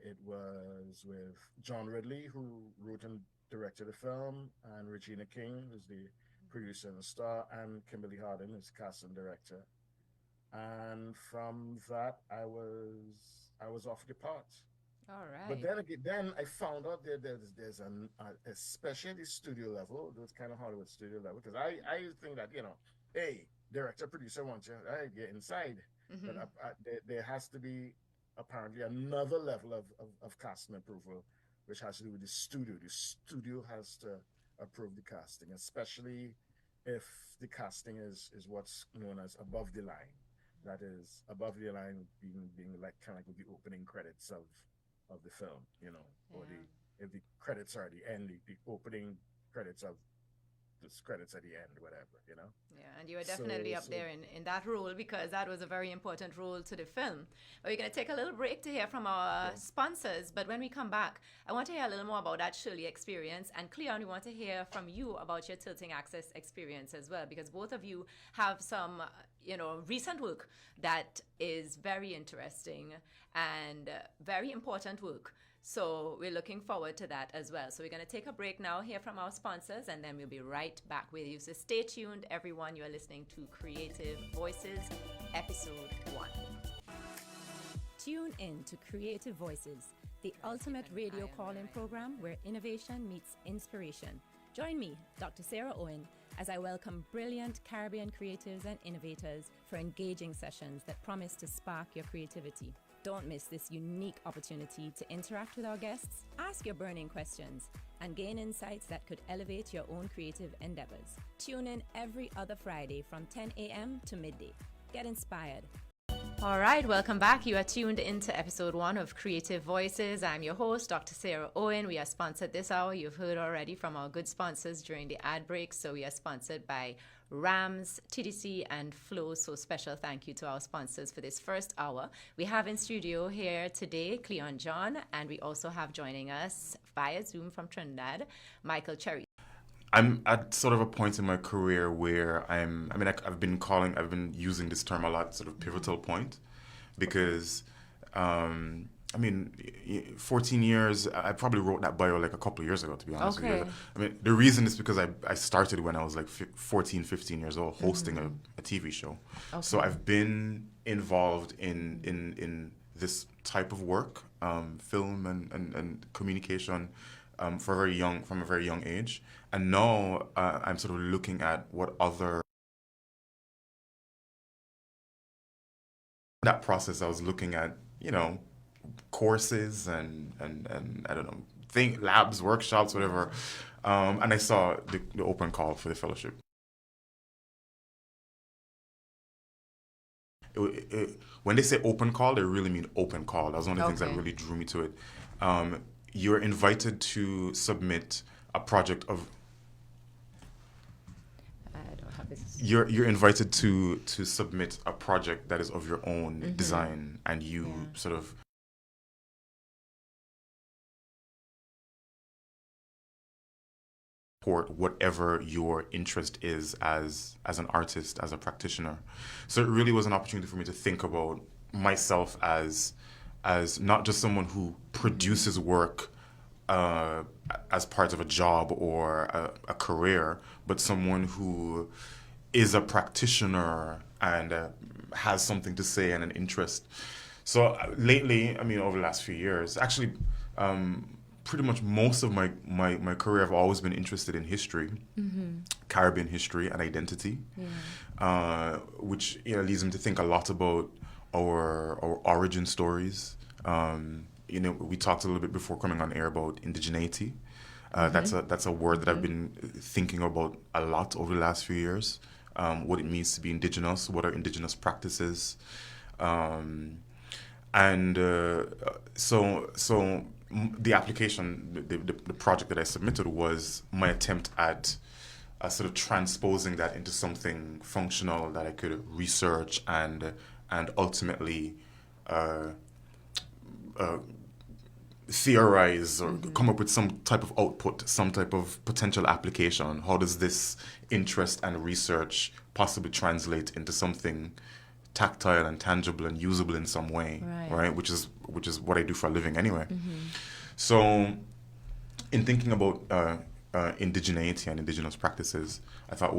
It was with John Ridley, who wrote and directed the film, and Regina King, who's the producer and the star, and Kimberly Harden, who's the casting director. And from that, I was offered the part. All right. But then I found out there's especially the studio level, those kind of Hollywood studio level, because I think that, hey, director, producer wants you, right, get inside. But there has to be apparently another level of casting approval, which has to do with the studio. The studio has to approve the casting, especially if the casting is what's known as above the line. That is above the line being like kind of like the opening credits of the film, you know, or if the credits are at the end, the opening credits of this credits at the end, whatever, you know. Yeah, and you were definitely up there in that role, because that was a very important role to the film. But we're going to take a little break to hear from our sponsors. But when we come back, I want to hear a little more about that Shirley experience. And Klieon, we want to hear from you about your Tilting Access experience as well, because both of you have some, recent work that is very interesting and very important work. So we're looking forward to that as well. So we're going to take a break now, hear from our sponsors, and then we'll be right back with you. So stay tuned, everyone. You are listening to Creative Voices, Episode 1. Tune in to Creative Voices, the ultimate radio call-in program where innovation meets inspiration. Join me, Dr. Sarah Owen, as I welcome brilliant Caribbean creatives and innovators for engaging sessions that promise to spark your creativity. Don't miss this unique opportunity to interact with our guests, ask your burning questions, and gain insights that could elevate your own creative endeavors. Tune in every other Friday from 10 a.m. to midday. Get inspired. All right, welcome back. You are tuned into episode 1 of Creative Voices. I'm your host, Dr. Sarah Owen. We are sponsored this hour. You've heard already from our good sponsors during the ad break. So we are sponsored by Rams, TDC, and Flow. So special thank you to our sponsors for this first hour. We have in studio here today Klieon John, and we also have joining us via Zoom from Trinidad, Michael Cherrie. I'm at sort of a point in my career where I've been using this term a lot, sort of pivotal point, because 14 years, I probably wrote that bio like a couple of years ago, to be honest with you. I mean, the reason is because I started when I was like 14, 15 years old, hosting a TV show. Okay. So I've been involved in this type of work, film and communication, from a very young age. And now I'm sort of looking at what other... That process, I was looking at, courses and I don't know, labs, workshops, whatever. And I saw the open call for the fellowship. When they say open call, they really mean open call. That was one of the things that really drew me to it. You're invited to submit a project of... You're invited to submit a project that is of your own design, and you sort of support whatever your interest is as an artist, as a practitioner. So it really was an opportunity for me to think about myself as not just someone who produces work as part of a job or a career, but someone who is a practitioner and has something to say and an interest. So lately, over the last few years, actually, pretty much most of my career, I've always been interested in history, Caribbean history and identity, which leads me to think a lot about our origin stories. We talked a little bit before coming on air about indigeneity. That's a word that I've been thinking about a lot over the last few years. What it means to be indigenous, what are indigenous practices, and so the application, the project that I submitted was my attempt at sort of transposing that into something functional that I could research and ultimately theorize or come up with some type of output, some type of potential application. How does this interest and research possibly translate into something tactile and tangible and usable in some way, right? Which is what I do for a living anyway. So in thinking about indigeneity and indigenous practices, I thought,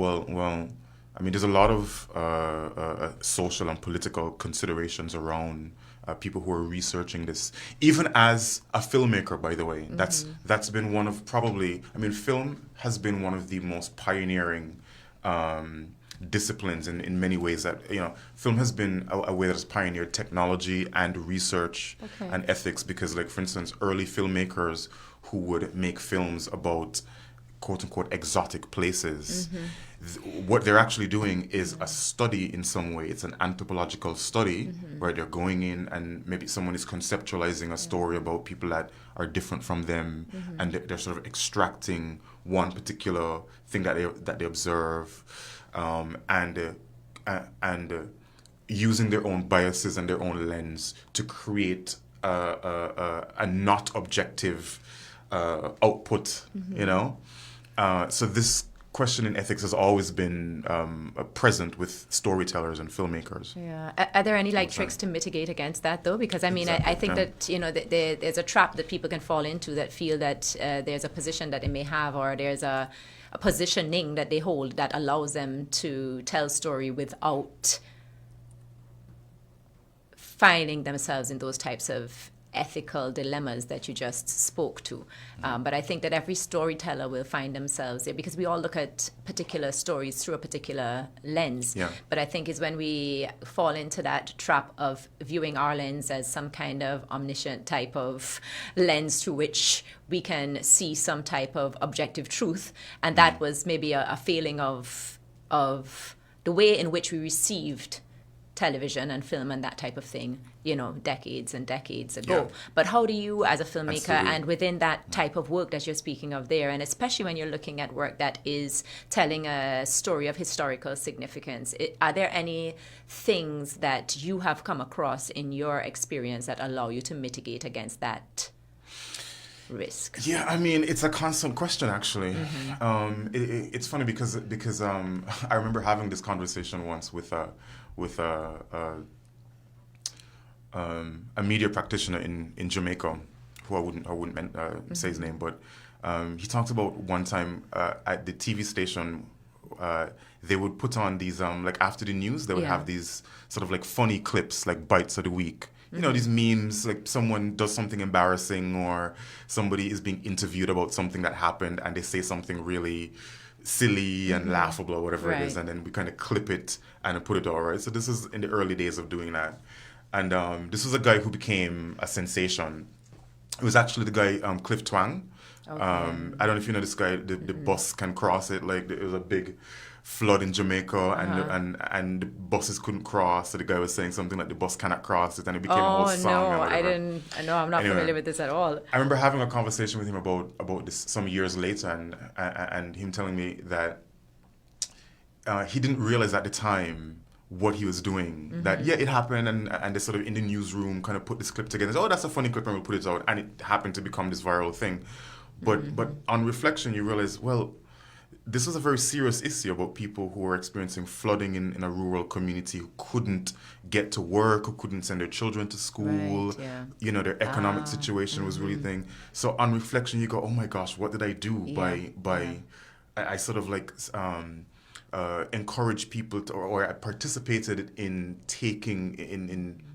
there's a lot of social and political considerations around people who are researching this. Even as a filmmaker, by the way, that's been one of film has been one of the most pioneering disciplines in many ways. That film has been a way that has pioneered technology and research and ethics. Because, like, for instance, early filmmakers who would make films about quote unquote exotic places, what they're actually doing is a study in some way. It's an anthropological study where they're going in and maybe someone is conceptualizing a story about people that are different from them, and they're sort of extracting one particular thing that they observe, and using their own biases and their own lens to create a not objective output, so this question in ethics has always been present with storytellers and filmmakers. Yeah. Are there any tricks to mitigate against that, though? Because I mean, I think that there's a trap that people can fall into, that feel that there's a position that they may have, or there's a positioning that they hold that allows them to tell story without finding themselves in those types of ethical dilemmas that you just spoke to. But I think that every storyteller will find themselves there, because we all look at particular stories through a particular lens. Yeah. But I think is when we fall into that trap of viewing our lens as some kind of omniscient type of lens through which we can see some type of objective truth. And that was maybe a failing of the way in which we received television and film and that type of thing, decades and decades ago. Yeah. But how do you, as a filmmaker, and within that type of work that you're speaking of there, and especially when you're looking at work that is telling a story of historical significance, are there any things that you have come across in your experience that allow you to mitigate against that risk? Yeah, I mean, it's a constant question, actually. It's funny because I remember having this conversation once with a media practitioner in Jamaica, who I wouldn't say his name, but he talked about one time at the TV station, they would put on these after the news, they would have these sort of funny clips, bites of the week. These memes, someone does something embarrassing, or somebody is being interviewed about something that happened and they say something really silly and laughable or whatever it is, and then we kind of clip it and put it all right. So this is in the early days of doing that. And this was a guy who became a sensation. It was actually the guy, Cliff Twang. Okay. I don't know if you know this guy, the bus can cross it. There was a big flood in Jamaica, and the buses couldn't cross. So the guy was saying something like the bus cannot cross it, and it became a whole song. I'm not familiar with this at all. I remember having a conversation with him about this some years later, and him telling me that he didn't realize at the time what he was doing. That it happened, and they sort of in the newsroom kind of put this clip together. Oh, that's a funny clip, and we'll put it out, and it happened to become this viral thing. But on reflection, you realize, well, this was a very serious issue about people who were experiencing flooding in a rural community, who couldn't get to work, who couldn't send their children to school. Right, yeah. Their economic situation was really thing. So on reflection, you go, oh my gosh, what did I do I sort of encourage people to, or I participated in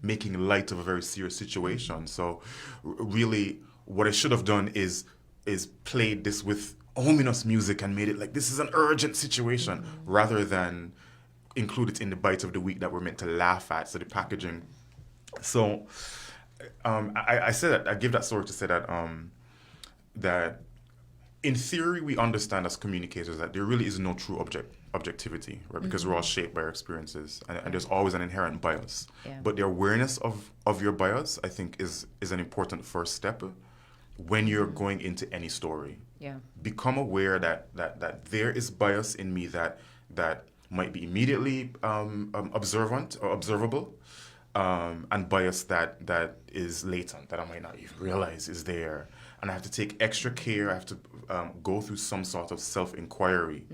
making light of a very serious situation. So really, what I should have done is played this with ominous music and made it this is an urgent situation, rather than include it in the bite of the week that we're meant to laugh at. So the packaging. So I say that, I give that story to say that that in theory we understand as communicators that there really is no true objectivity, right? Because we're all shaped by our experiences, and there's always an inherent bias. Yeah. But the awareness of your bias, I think, is an important first step when you're going into any story. Yeah. Become aware that there is bias in me that might be immediately observant or observable, and bias that is latent, that I might not even realize is there. And I have to take extra care. I have to go through some sort of self-inquiry.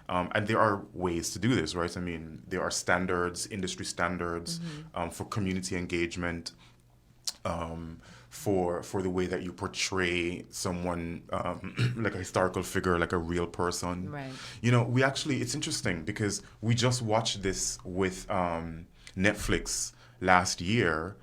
And there are ways to do this, right? I mean, there are standards, industry standards, for community engagement, for the way that you portray someone, like a historical figure, like a real person. Right. We actually, it's interesting because we just watched this with Netflix last year,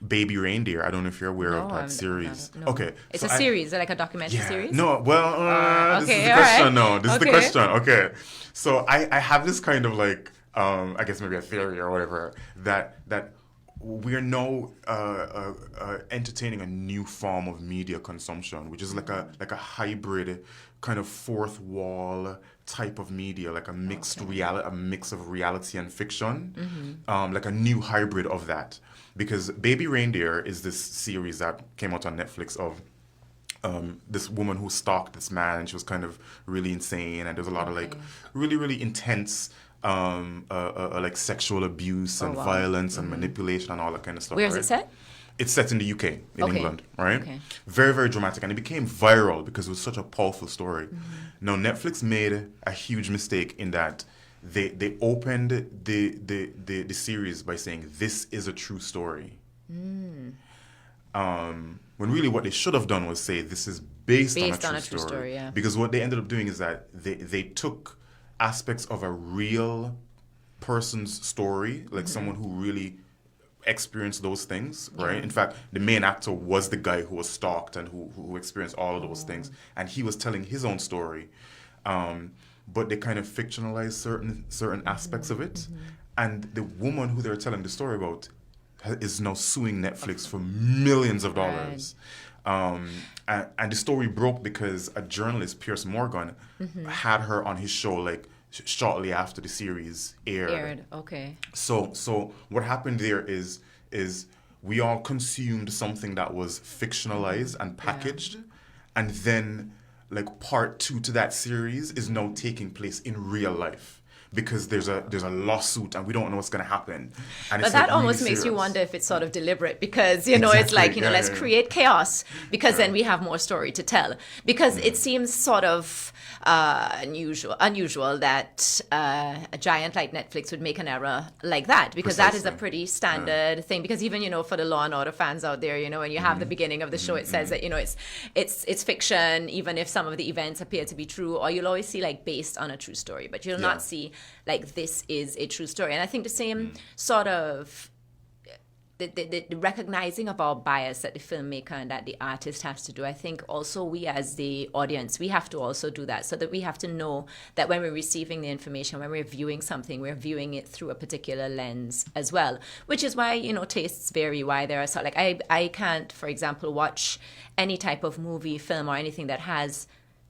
Baby Reindeer. I don't know if you're aware of that series. No. Okay. It's a series, like a documentary series? No, well, this is the question. No, this is the question. Okay. So I have this kind of like, I guess maybe a theory or whatever, that we're now entertaining a new form of media consumption, which is like a hybrid kind of fourth wall type of media, like a mixed a mix of reality and fiction, like a new hybrid of that. Because Baby Reindeer is this series that came out on Netflix of this woman who stalked this man, and she was kind of really insane, and there's a lot of like really, really intense like sexual abuse and violence and manipulation and all that kind of stuff. Where is it set? It's set in the UK, in England, right? Okay. Very, very dramatic. And it became viral because it was such a powerful story. Now, Netflix made a huge mistake in that they opened the series by saying, this is a true story. When really what they should have done was say, this is based on a true story. Yeah. Because what they ended up doing is that they took aspects of a real person's story, like someone who really experienced those things, right? In fact, the main actor was the guy who was stalked and who experienced all of those things, and he was telling his own story, but they kind of fictionalized certain aspects of it, and the woman who they're telling the story about is now suing Netflix for millions of dollars. And the story broke because a journalist, Piers Morgan, had her on his show like shortly after the series aired. Okay. So what happened there is we all consumed something that was fictionalized and packaged, and then like part 2 to that series is now taking place in real life. Because there's a lawsuit and we don't know what's going to happen. And but that almost really makes you wonder if it's sort of deliberate, because, you know, it's like, you know, let's create chaos because then we have more story to tell. Because it seems sort of unusual that a giant like Netflix would make an error like that, because that is a pretty standard thing. Because even, you know, for the Law and Order fans out there, you know, when you have the beginning of the show, it says that, you know, it's fiction, even if some of the events appear to be true, or you'll always see like based on a true story, but you'll not see like this is a true story. And I think the same sort of the recognizing of our bias that the filmmaker and that the artist has to do. I think also we as the audience, we have to also do that, so that we have to know that when we're receiving the information, when we're viewing something, we're viewing it through a particular lens as well, which is why, you know, tastes vary, why there are so like I can't, for example, watch any type of movie, film or anything that has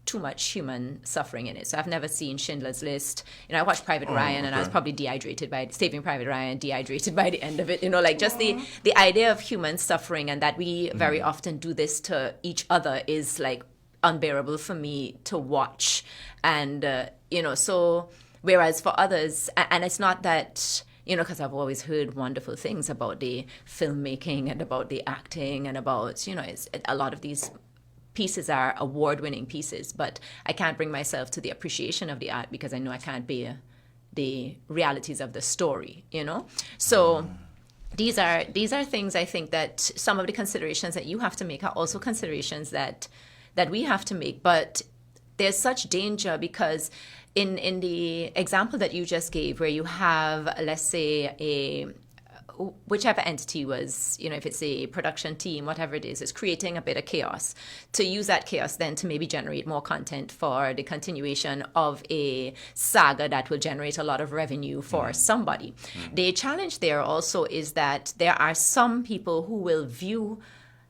too much human suffering in it. So I've never seen Schindler's List. You know, I watched Private Ryan and I was probably dehydrated by Saving Private Ryan, dehydrated by the end of it. You know, like just the idea of human suffering and that we very often do this to each other is like unbearable for me to watch. And, you know, so whereas for others, and it's not that, you know, because I've always heard wonderful things about the filmmaking and about the acting and about, you know, a lot of these pieces are award-winning pieces, but I can't bring myself to the appreciation of the art because I know I can't bear the realities of the story, you know? So these are things I think that some of the considerations that you have to make are also considerations that we have to make, but there's such danger because in the example that you just gave where you have, let's say, whichever entity was, you know, if it's a production team, whatever it is creating a bit of chaos, to use that chaos then to maybe generate more content for the continuation of a saga that will generate a lot of revenue for somebody. The challenge there also is that there are some people who will view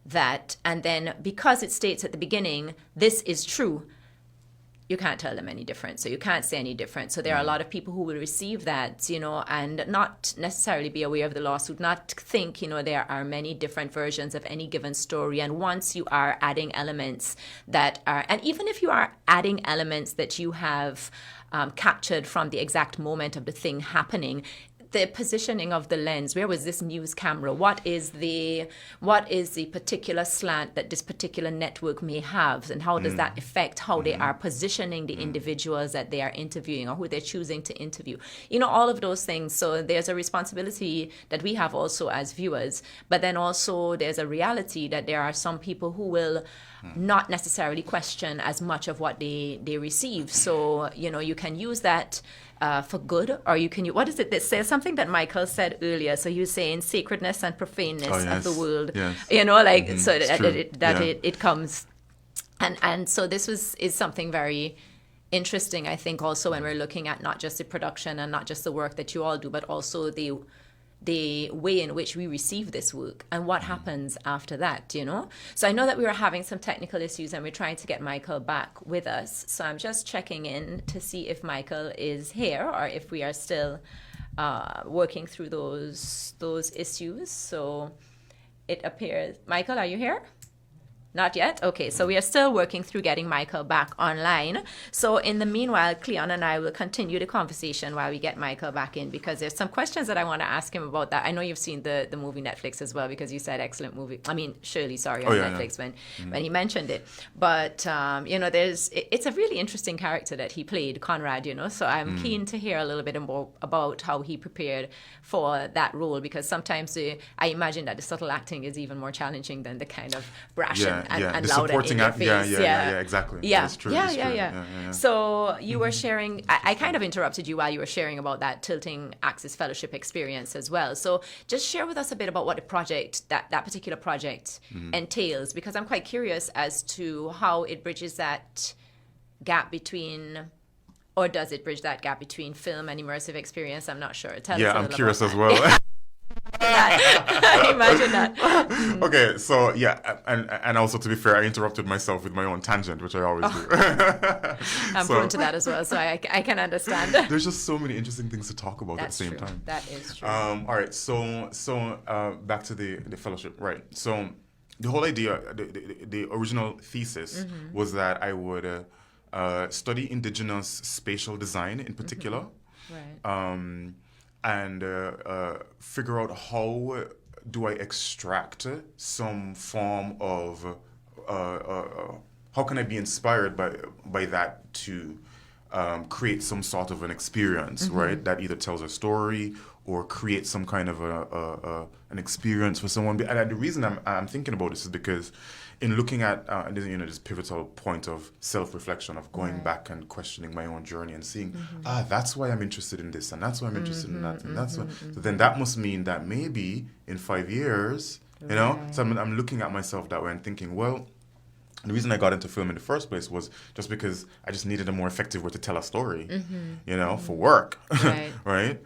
that, and then because it states at the beginning, this is true, you can't tell them any different. So you can't say any different. So there are a lot of people who will receive that, you know, and not necessarily be aware of the lawsuit, not think, you know, there are many different versions of any given story. And once you are adding elements that are, and even if you are adding elements that you have captured from the exact moment of the thing happening, the positioning of the lens, where was this news camera? What is the particular slant that this particular network may have, and how does that affect how they are positioning the individuals that they are interviewing or who they're choosing to interview? You know, all of those things. So there's a responsibility that we have also as viewers, but then also there's a reality that there are some people who will not necessarily question as much of what they receive. So, you know, you can use that for good, or you can use, what is it that says something that Michael said earlier? So he was saying sacredness and profaneness of the world, you know, like so that it comes, and so this is something very interesting, I think, also when we're looking at not just the production and not just the work that you all do, but also the way in which we receive this work and what happens after that, you know? So I know that we were having some technical issues and we're trying to get Michael back with us. So I'm just checking in to see if Michael is here or if we are still working through those issues. So it appears, Michael, are you here? Not yet? Okay, so we are still working through getting Michael back online. So in the meanwhile, Klieon and I will continue the conversation while we get Michael back in, because there's some questions that I want to ask him about that. I know you've seen the movie Netflix as well, because you said excellent movie. I mean, Shirley, sorry, on Netflix when he mentioned it. But, you know, it's a really interesting character that he played, Conrad, you know, so I'm keen to hear a little bit more about how he prepared for that role, because sometimes I imagine that the subtle acting is even more challenging than the kind of brash and the loud supporting and in your face. Yeah, exactly. Yeah, that's true. Yeah. So you were sharing, I kind of interrupted you while you were sharing about that Tilting Axis Fellowship experience as well. So just share with us a bit about what the project, that particular project entails, because I'm quite curious as to how it bridges that gap between, or does it bridge that gap between film and immersive experience? I'm not sure. Tell us a little I'm curious about as well. Imagine that. Okay, so and also, to be fair, I interrupted myself with my own tangent, which I always do. I'm prone to that as well, so I can understand. There's just so many interesting things to talk about at the same time. That is true. All right, so back to the fellowship, right? So the whole idea, the original thesis was that I would study indigenous spatial design in particular. Right. And figure out how do I extract some form of how can I be inspired by that to create some sort of an experience, right? That either tells a story or create some kind of an experience for someone. And the reason I'm thinking about this is because in looking at this pivotal point of self-reflection, of going back and questioning my own journey and seeing, that's why I'm interested in this, and that's why I'm interested in that, and that's why. So then that must mean that maybe in 5 years, you know, so I'm looking at myself that way and thinking, well, the reason I got into film in the first place was just because I just needed a more effective way to tell a story, you know, for work, right?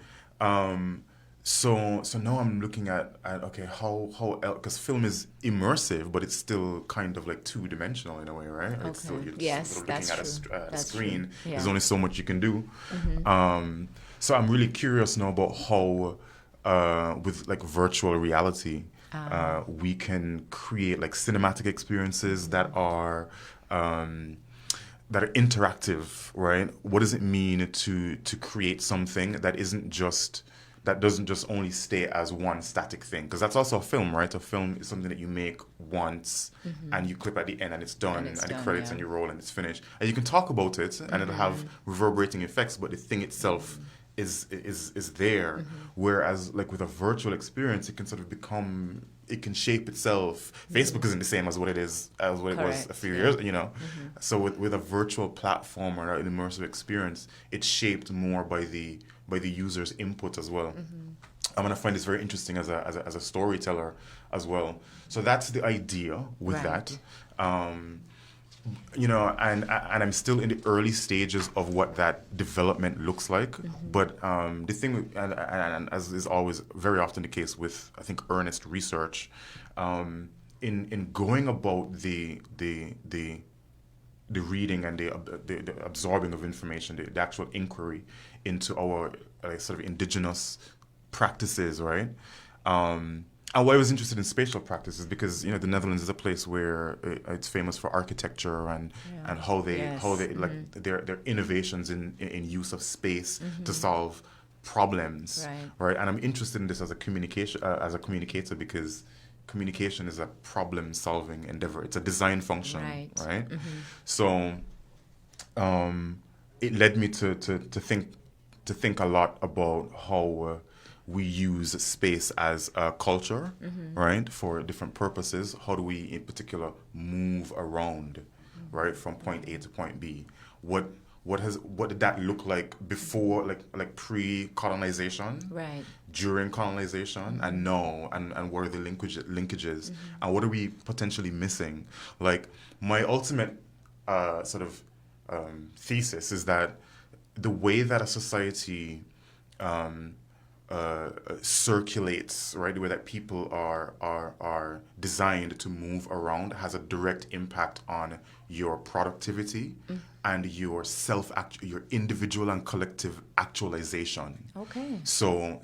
So now I'm looking at okay, how because film is immersive, but it's still kind of like two-dimensional in a way, right? Okay. It's still, you're yes, looking at a screen. Yeah. There's only so much you can do. So I'm really curious now about how with like virtual reality we can create like cinematic experiences that are interactive, right? What does it mean to create something that doesn't just only stay as one static thing? Because that's also a film, right? A film is something that you make once and you clip at the end and it's done, and the credits and you roll and it's finished. And you can talk about it and it'll have reverberating effects, but the thing itself is there. Whereas like with a virtual experience, it can sort of become, it can shape itself. Facebook isn't the same as what it is, as what it was a few years, you know. So with a virtual platform or an immersive experience, it's shaped more by the user's input as well. I'm gonna find this very interesting as a storyteller as well. So that's the idea with that. You know, and I'm still in the early stages of what that development looks like. But the thing, and as is always very often the case with, I think, earnest research, in going about the reading and the absorbing of information, the actual inquiry into our sort of indigenous practices, right? And why I was interested in spatial practices because, you know, the Netherlands is a place where it's famous for architecture and how they like their innovations in use of space to solve problems, right? And I'm interested in this as a communicator because communication is a problem-solving endeavor. It's a design function, right? So it led me to think a lot about how we use space as a culture, right, for different purposes. How do we, in particular, move around, right, from point A to point B? What what did that look like before, like pre-colonization, right, during colonization, and now, and what are the linkages, and what are we potentially missing? Like, my ultimate sort of thesis is that the way that a society circulates, right, the way that people are designed to move around has a direct impact on your productivity and your your individual and collective actualization. Okay. So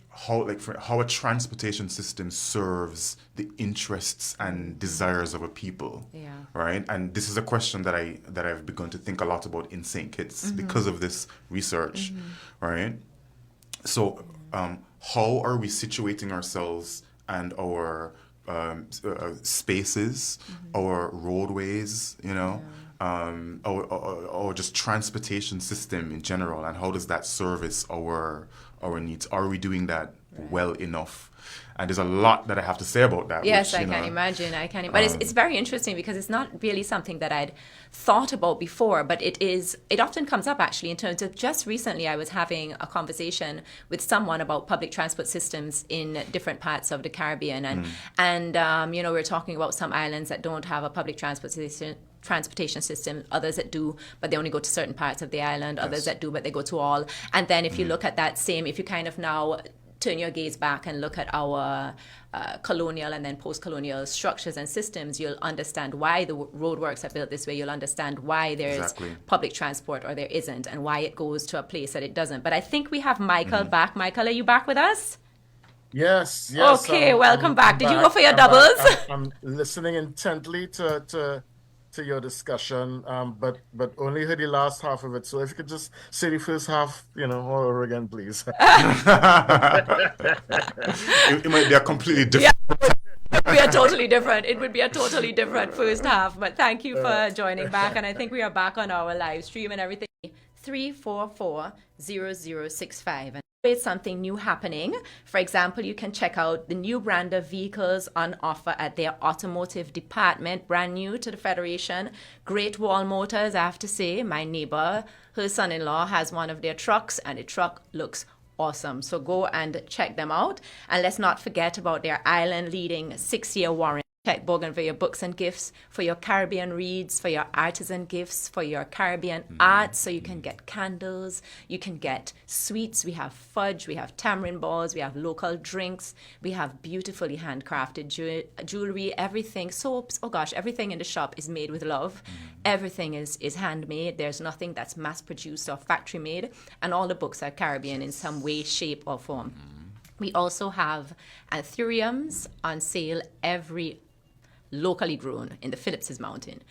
how a transportation system serves the interests and desires of a people, right? And this is a question that I've begun to think a lot about in St. Kitts because of this research, right? So how are we situating ourselves and our spaces, our roadways, or just transportation system in general, and how does that service our needs? Are we doing that well enough? And there's a lot that I have to say about that. Yes, I can imagine. But it's very interesting because it's not really something that I'd thought about before, but it often comes up actually in terms of just recently I was having a conversation with someone about public transport systems in different parts of the Caribbean. And we're talking about some islands that don't have a public transportation system, others that do, but they only go to certain parts of the island, others that do, but they go to all. And then if you look at that same, if you kind of now turn your gaze back and look at our colonial and then post-colonial structures and systems, you'll understand why the roadworks are built this way. You'll understand why there's public transport or there isn't, and why it goes to a place that it doesn't. But I think we have Michael back. Michael, are you back with us? Yes. Okay, welcome back. Did you go for your doubles? I'm listening intently to your discussion, but only heard the last half of it. So if you could just say the first half, all over again, please. It might be a completely different. It would be a totally different first half. But thank you for joining back, and I think we are back on our live stream and everything. 344-0065. It's something new happening. For example, you can check out the new brand of vehicles on offer at their automotive department, brand new to the Federation. Great Wall Motors, I have to say. My neighbor, her son-in-law, has one of their trucks, and the truck looks awesome. So go and check them out. And let's not forget about their island-leading 6-year warranty. Check Bougainvillea Books and Gifts for your Caribbean reads, for your artisan gifts, for your Caribbean art. So you can get candles, you can get sweets. We have fudge, we have tamarind balls, we have local drinks, we have beautifully handcrafted jewelry, everything, soaps. Oh gosh, everything in the shop is made with love. Everything is handmade. There's nothing that's mass produced or factory made. And all the books are Caribbean in some way, shape, or form. We also have anthuriums on sale locally grown in the Phillips's Mountain,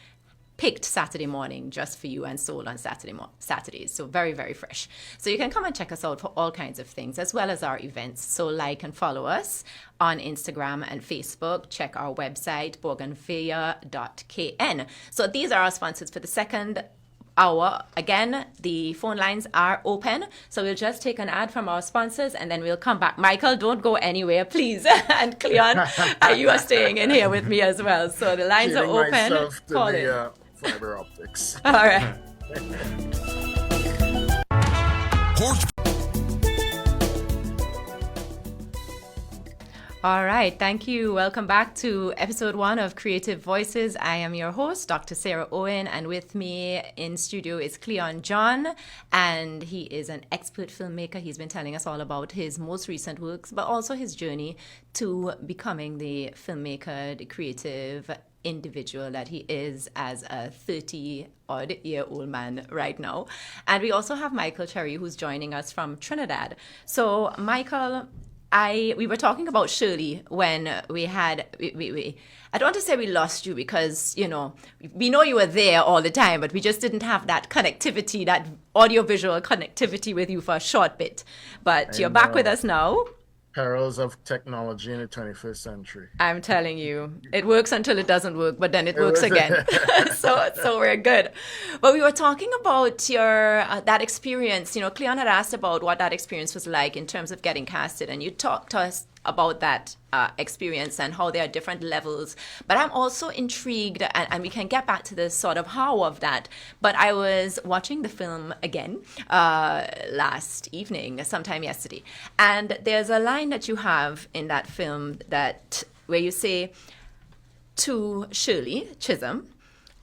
picked Saturday morning just for you and sold on Saturdays. So very, very fresh. So you can come and check us out for all kinds of things, as well as our events. So like and follow us on Instagram and Facebook. Check our website, bougainvillea.kn. So these are our sponsors for the second hour. Again, the phone lines are open, so we'll just take an ad from our sponsors and then we'll come back. Michael, don't go anywhere, please. And Klieon, you are staying in here with me as well. So the lines are open. Call in. Fiber optics. All right. All right, thank you. Welcome back to episode 1 of Creative Voices. I am your host, Dr. Sarah Owen, and with me in studio is Klieon John, and he is an expert filmmaker. He's been telling us all about his most recent works, but also his journey to becoming the filmmaker, the creative individual that he is as a 30-odd-year-old man right now. And we also have Michael Cherrie, who's joining us from Trinidad. So, Michael, we were talking about Shirley when we had, I don't want to say we lost you because, we know you were there all the time, but we just didn't have that connectivity, that audiovisual connectivity with you for a short bit. But you're back with us now. Perils of technology in the 21st century. I'm telling you, it works until it doesn't work, but then it works again. so we're good. But we were talking about your that experience. Klieon had asked about what that experience was like in terms of getting casted, and you talked to us about that experience and how there are different levels. But I'm also intrigued, and we can get back to the sort of how of that. But I was watching the film again last evening, sometime yesterday, and there's a line that you have in that film where you say to Shirley Chisholm,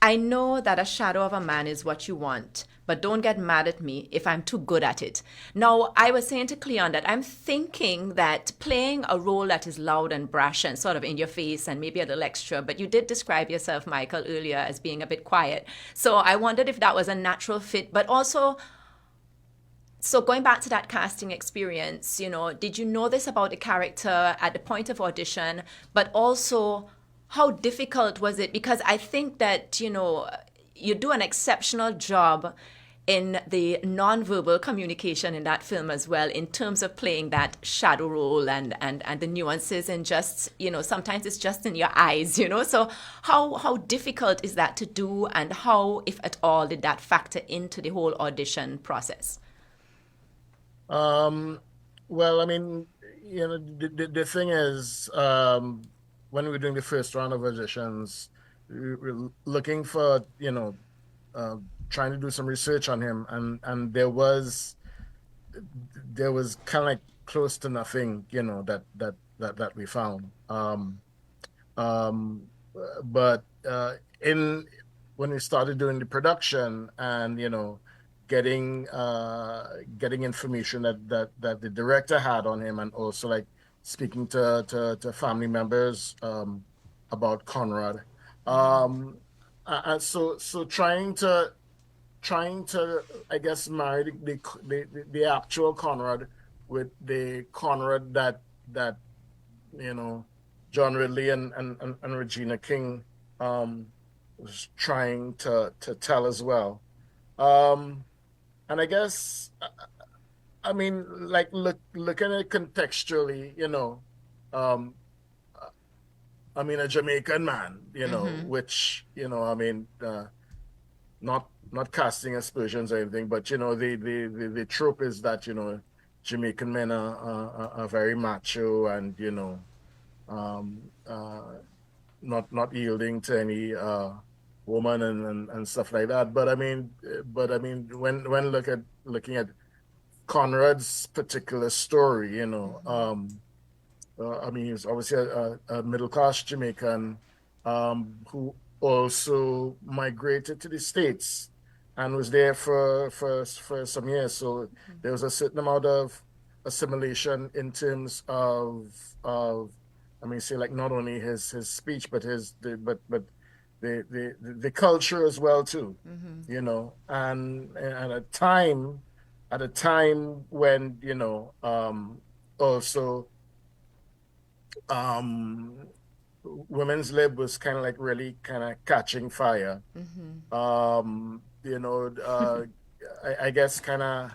"I know that a shadow of a man is what you want, but don't get mad at me if I'm too good at it." Now, I was saying to Klieon that I'm thinking that playing a role that is loud and brash and sort of in your face and maybe a little extra, but you did describe yourself, Michael, earlier as being a bit quiet. So I wondered if that was a natural fit, but also, so going back to that casting experience, did you know this about the character at the point of audition, but also how difficult was it? Because I think that, you do an exceptional job in the non-verbal communication in that film as well, in terms of playing that shadow role and the nuances, and just, sometimes it's just in your eyes, So how difficult is that to do, and how, if at all, did that factor into the whole audition process? Well, I mean, the thing is, when we were doing the first round of auditions, we were looking for, trying to do some research on him, and there was kind of like close to nothing, that we found. But when we started doing the production and, getting information that the director had on him, and also like speaking to family members about Conrad, and so trying to I guess marry the actual Conrad with the Conrad that John Ridley and Regina King was trying to tell as well. And I guess, I mean, like looking at it contextually, I mean, a Jamaican man, which, I mean, not casting aspersions or anything, but, the trope is that, Jamaican men are very macho and, not yielding to any woman and stuff like that. But I mean, when looking at Conrad's particular story, I mean, he was obviously a middle-class Jamaican who also migrated to the States and was there for some years. So there was a certain amount of assimilation in terms of I mean, say like not only his speech, but the culture as well too, and at a time when also women's lib was kind of like really kind of catching fire. I guess kind of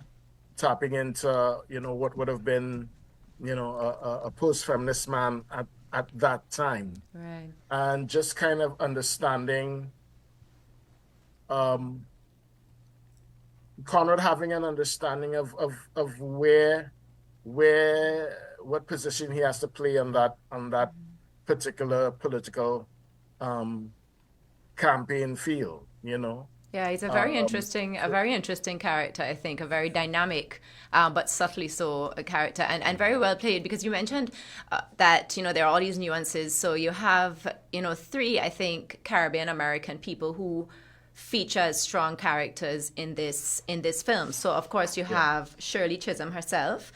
tapping into what would have been a post-feminist man at that time, right? And just kind of understanding Conrad having an understanding of where what position he has to play on that particular political campaign field, Yeah, he's a very interesting character, I think, a very dynamic, but subtly so a character, and very well played, because you mentioned that, there are all these nuances. So you have, 3, I think, Caribbean American people who feature as strong characters in this film. So, of course, you have Shirley Chisholm herself,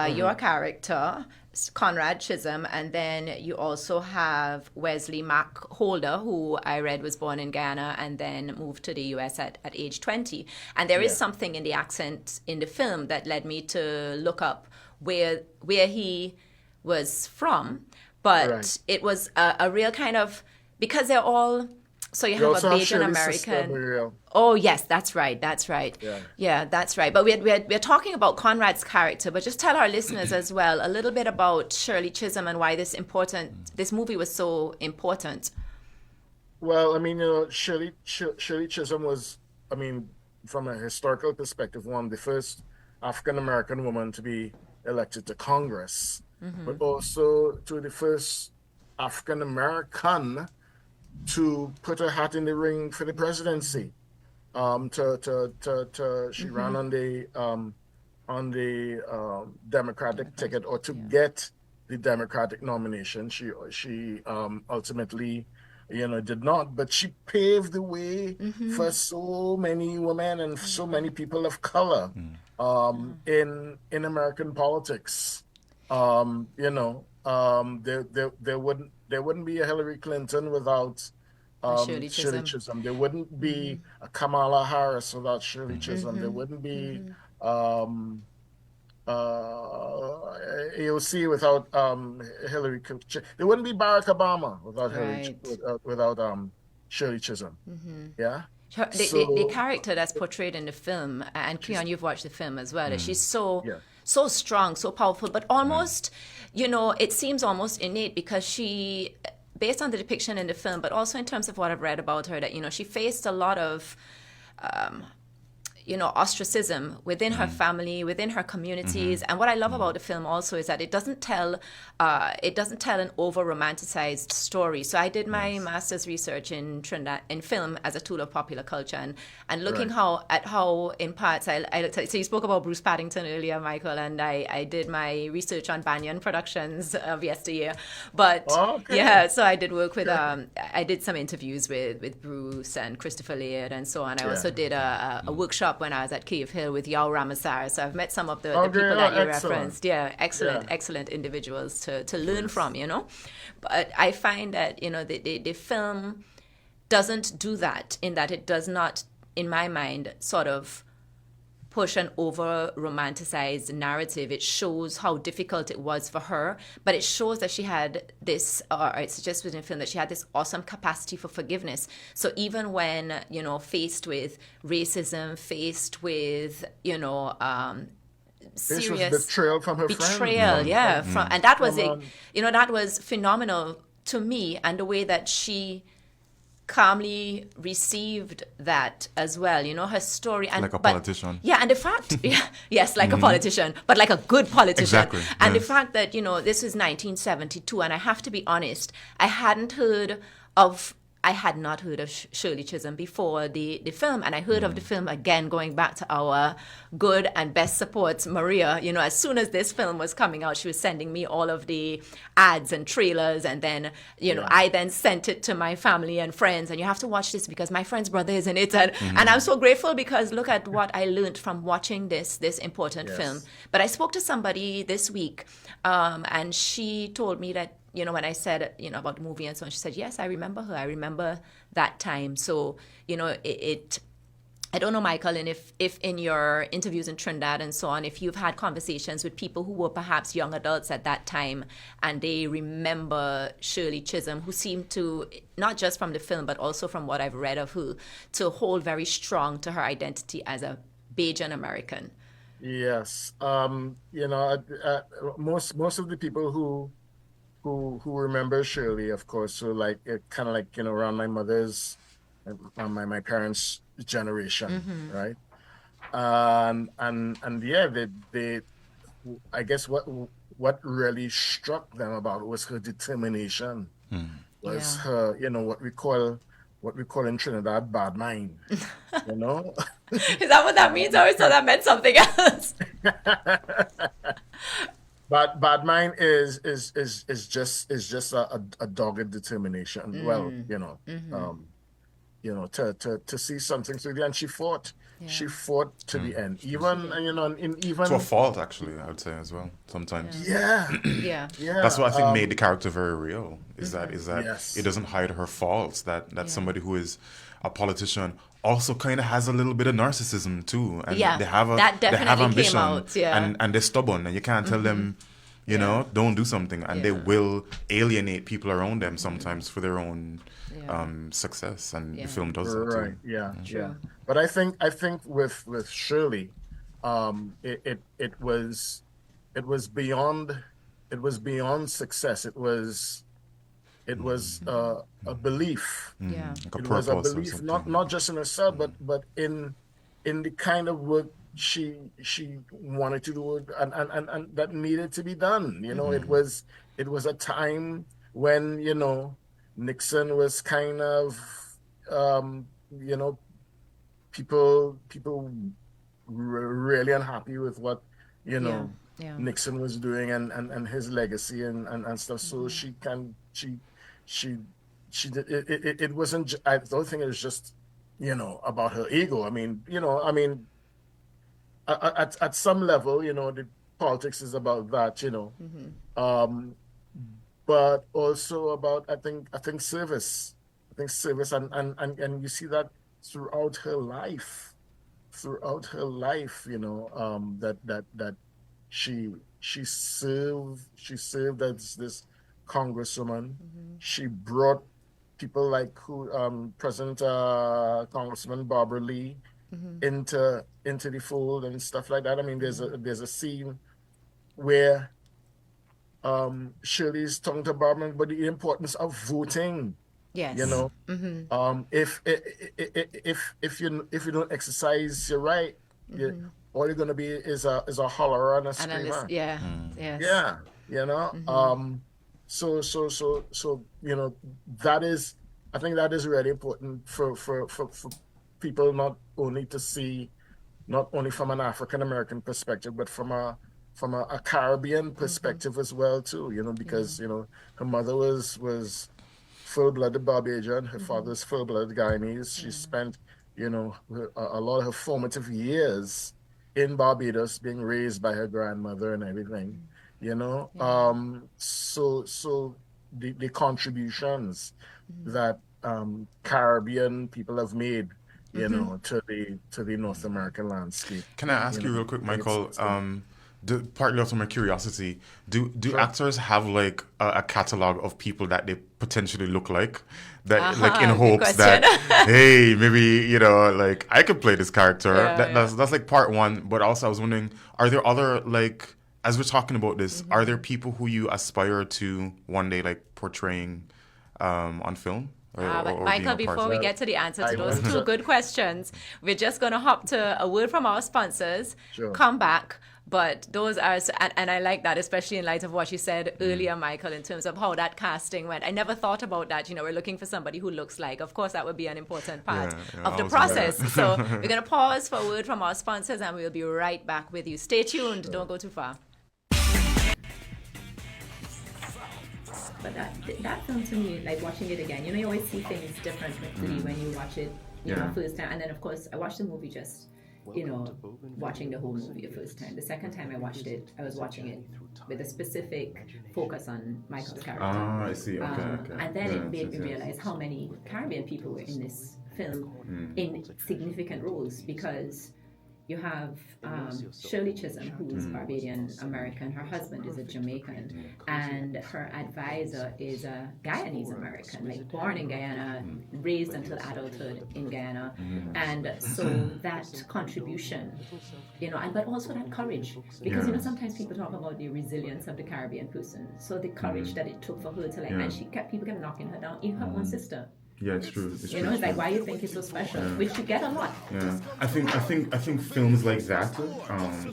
your character, Conrad Chisholm, and then you also have Wesley Mack Holder, who I read was born in Guyana and then moved to the US at age 20. And there is something in the accent in the film that led me to look up where he was from. But it was a real kind of, because they're all... So you have a Bajan American. Oh yes, that's right. Yeah, that's right. But we're talking about Conrad's character, but just tell our listeners as well a little bit about Shirley Chisholm and why this movie was so important. Well, I mean, Shirley Chisholm was, I mean, from a historical perspective, one of the first African American woman to be elected to Congress. but also to the first African American to put her hat in the ring for the presidency. She ran on the Democratic ticket, or to get the Democratic nomination. She ultimately, did not, but she paved the way for so many women and so many people of color in American politics. There wouldn't be a Hillary Clinton without Shirley Chisholm. There wouldn't be a Kamala Harris without Shirley Chisholm. There wouldn't be AOC without Hillary. There wouldn't be Barack Obama without Shirley Chisholm. Yeah. The character that's portrayed in the film, and Klieon, you've watched the film as well. She's so strong, so powerful, but almost, it seems almost innate, because she, based on the depiction in the film, but also in terms of what I've read about her, that she faced a lot of ostracism within her family, within her communities. And what I love about the film also is that it doesn't tell an over-romanticized story. So I did my master's research in Trinidad in film as a tool of popular culture, and looking at how in parts I looked at. So you spoke about Bruce Paddington earlier, Michael, and I did my research on Banyan Productions of yesteryear. But so I did work with I did some interviews with Bruce and Christopher Laird and so on. I also did a workshop when I was at Cave Hill with Yao Ramasar. So I've met some of the people that you referenced. Yeah, excellent individuals to learn from, But I find that, the film doesn't do that, in that it does not, in my mind, sort of push an over-romanticized narrative. It shows how difficult it was for her, but it shows that she had this, or it suggests within the film that she had this awesome capacity for forgiveness. So even when, faced with racism, faced with, serious betrayal from her friend. And that was that was phenomenal to me, and the way that she calmly received that as well, her story. And like a politician. Yeah, and the fact, yes, like a politician, but like a good politician. Exactly. And the fact that, this was 1972, and I have to be honest, I had not heard of Shirley Chisholm before the film, and I heard of the film again going back to our good and best supports, Maria. As soon as this film was coming out, she was sending me all of the ads and trailers, and then I then sent it to my family and friends, and you have to watch this because my friend's brother is in it, and I'm so grateful, because look at what I learned from watching this important film. But I spoke to somebody this week, and she told me that, when I said, about the movie and so on, she said, yes, I remember her. I remember that time. So, I don't know, Michael, and if in your interviews in Trinidad and so on, if you've had conversations with people who were perhaps young adults at that time, and they remember Shirley Chisholm, who seemed to, not just from the film, but also from what I've read of her, to hold very strong to her identity as a Bajan American. Yes. Most of the people who remember Shirley, of course, so kind of around my mother's, my parents' generation, right? And they I guess what really struck them about was her determination, was her, what we call in Trinidad bad mind, Is that what that means? I always thought that meant something else. But bad mind is just a dogged determination. Well, to see something through the end. She fought. Yeah. She fought to the end. Even to a fault, actually, I would say as well. Sometimes. Yeah. That's what I think made the character very real. Is that it doesn't hide her faults. That somebody who is a politician also kind of has a little bit of narcissism too, and they have ambition, and they're stubborn, and you can't tell them, don't do something, and they will alienate people around them sometimes for their own success, and the film does that too. Yeah. But I think with Shirley, it was beyond success. It was a belief. Like it was a belief, not just in herself, but in the kind of work wanted to do it, and that needed to be done. You know, it was a time when, you know, Nixon was kind of, you know, people really unhappy with what, you know, Nixon was doing and his legacy and stuff. So she did it wasn't, I don't think it was just, you know, about her ego. I mean, you know, at some level, you know, the politics is about that, you know, but also about, I think service. I think service, and you see that throughout her life, you know, that she served as this congresswoman. She brought people like President Congressman Barbara Lee into the fold and stuff like that. I mean, there's a scene where Shirley's talking to Barbara about the importance of voting. Yes. You know, if you don't exercise your right, all you're gonna be is a holler and a screamer. Yes. Yeah. You know. So you know, that is, I think that is really important for people not only to see, not only from an African American perspective, but from a Caribbean perspective as well too. You know, because you know, her mother was full-blooded Barbadian, her father's full-blooded Guyanese. She spent, you know, a lot of her formative years in Barbados, being raised by her grandmother and everything. You know, so the contributions that Caribbean people have made, you know, to the North American landscape. Can I ask you real quick, Michael? Partly also my curiosity, do actors have like a catalog of people that they potentially look like, that like in hopes that hey, maybe, you know, like I could play this character? That's like part one. But also I was wondering, are there other, like, as we're talking about this, are there people who you aspire to one day like portraying on film? But Michael, before we get to the answer to those two good questions, we're just going to hop to a word from our sponsors, come back. But those are, and I like that, especially in light of what you said earlier, Michael, in terms of how that casting went. I never thought about that. You know, we're looking for somebody who looks like. Of course, that would be an important part of the process. So we're going to pause for a word from our sponsors, and we'll be right back with you. Stay tuned. Don't go too far. But that film, to me, like watching it again, you know, you always see things differently when you watch it, you know, first time. And then, of course, I watched the movie just, you know, watching the whole movie the first time. The second time I watched it, I was watching it with a specific focus on Michael's character. I see. Okay. And then it made me realize how many Caribbean people were in this film in significant roles, because you have Shirley Chisholm, who's Barbadian American. Her husband is a Jamaican, and her advisor is a Guyanese American, like born in Guyana, raised until adulthood in Guyana. And so that contribution, you know, and but also that courage, because you know, sometimes people talk about the resilience of the Caribbean person. So the courage that it took for her to, like, and people kept knocking her down, even her own sister. Yeah, it's true. You know, it's like, why you think it's so special, which you get a lot. Yeah, I think films like that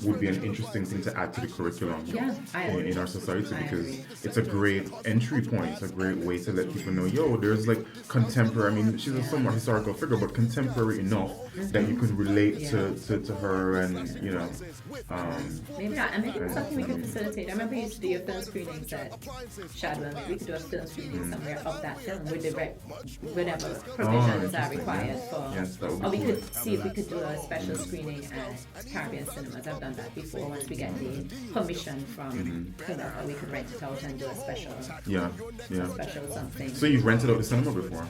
would be an interesting thing to add to the curriculum in our society, because it's a great entry point. It's a great way to let people know, yo, there's like contemporary. I mean, she's a somewhat historical figure, but contemporary enough that you can relate to her, and you know. Maybe not. And maybe it's something we could facilitate. I remember you used to do your film screenings at Shadwell. Maybe we could do a film screening somewhere of that film with the whatever provisions are required for. Or we could see if we could do a special screening at Caribbean cinemas. I've done that before. Once we get the permission from whomever, we could rent it out and do a special. Special something. So you've rented out the cinema before?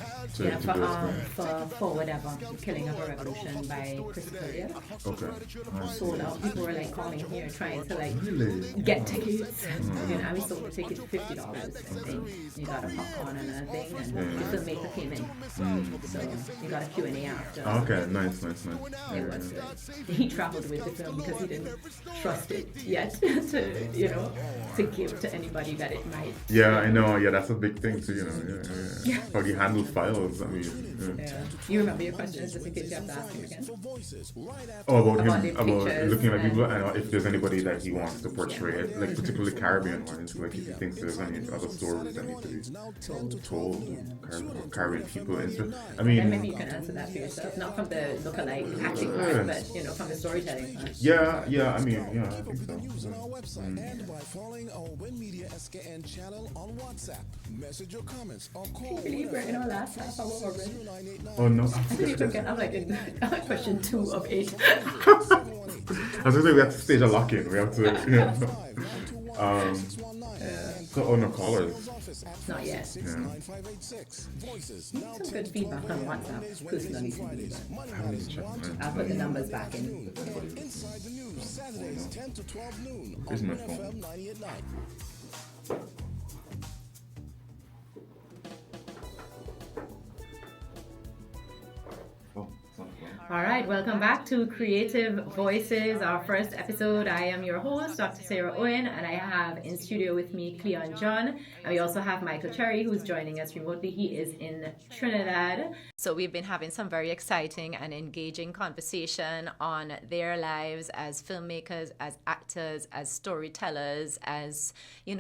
For whatever, Killing of a Revolution by Christopher Lee. Okay. Sold out. People were like calling here trying to like get tickets. You know, we sold the ticket for $50. I think you got a popcorn and a thing, and the filmmaker came in think. So we got a Q&A after. Okay, nice. It was good. He traveled with the film because he didn't trust it yet to give to anybody that it might. Yeah, I know. Yeah, that's a big thing too. Yeah. How do you handle files? I mean, You remember your questions, just in case you have to ask him again. About him, about looking at people, and if there's anybody that he wants to portray it, like particularly Caribbean ones, like if he thinks there's any other stories that need to be told, Caribbean people. I mean, and maybe you can answer that for yourself, not from the look-alike acting part, but from the storytelling part. Yeah. I mean, I think so. And by following our Winn Media SKN channel on WhatsApp. Message your comments or call. Can you believe we're in our last half hour already? Oh no! I didn't even get. I'm like in question 2 of 8. I was gonna say we have to stage a lock-in. We have to, So, no callers. Not yet. Some good feedback on WhatsApp. Personally, I'll put the numbers back in. Inside the News, Saturdays 10 to 12 noon Here's on my Winn phone. FM 98.9. All right, welcome back to Creative Voices, our first episode. I am your host, Dr. Sarah Owen, and I have in studio with me Klieon John, and we also have Michael Cherrie, who's joining us remotely. He is in Trinidad. So we've been having some very exciting and engaging conversation on their lives as filmmakers, as actors, as storytellers, as,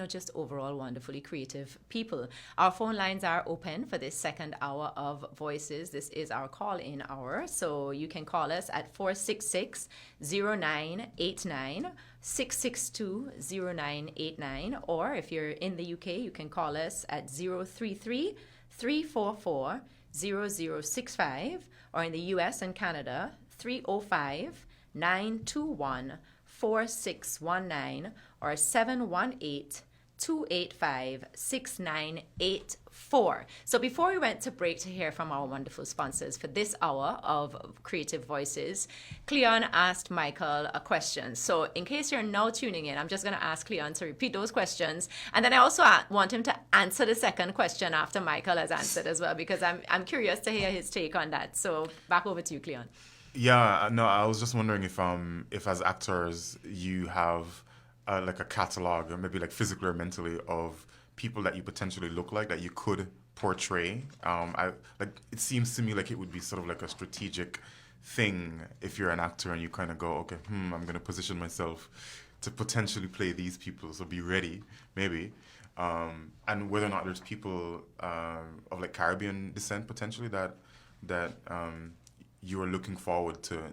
just overall wonderfully creative people. Our phone lines are open for this second hour of Voices. This is our call-in hour, so you can call us at 466-0989, 662-0989, or if you're in the UK, you can call us at 033-344-0065, or in the US and Canada, 305-921-4619, or 718-285-6984. So before we went to break to hear from our wonderful sponsors for this hour of Creative Voices, Klieon asked Michael a question. So in case you're now tuning in, I'm just going to ask Klieon to repeat those questions. And then I also want him to answer the second question after Michael has answered as well, because I'm curious to hear his take on that. So back over to you, Klieon. Yeah, no, I was just wondering if as actors you have like a catalog, or maybe like physically or mentally, of people that you potentially look like that you could portray. It seems to me like it would be sort of like a strategic thing if you're an actor and you kind of go, okay, I'm going to position myself to potentially play these people, so be ready, maybe. And whether or not there's people of like Caribbean descent potentially that you are looking forward to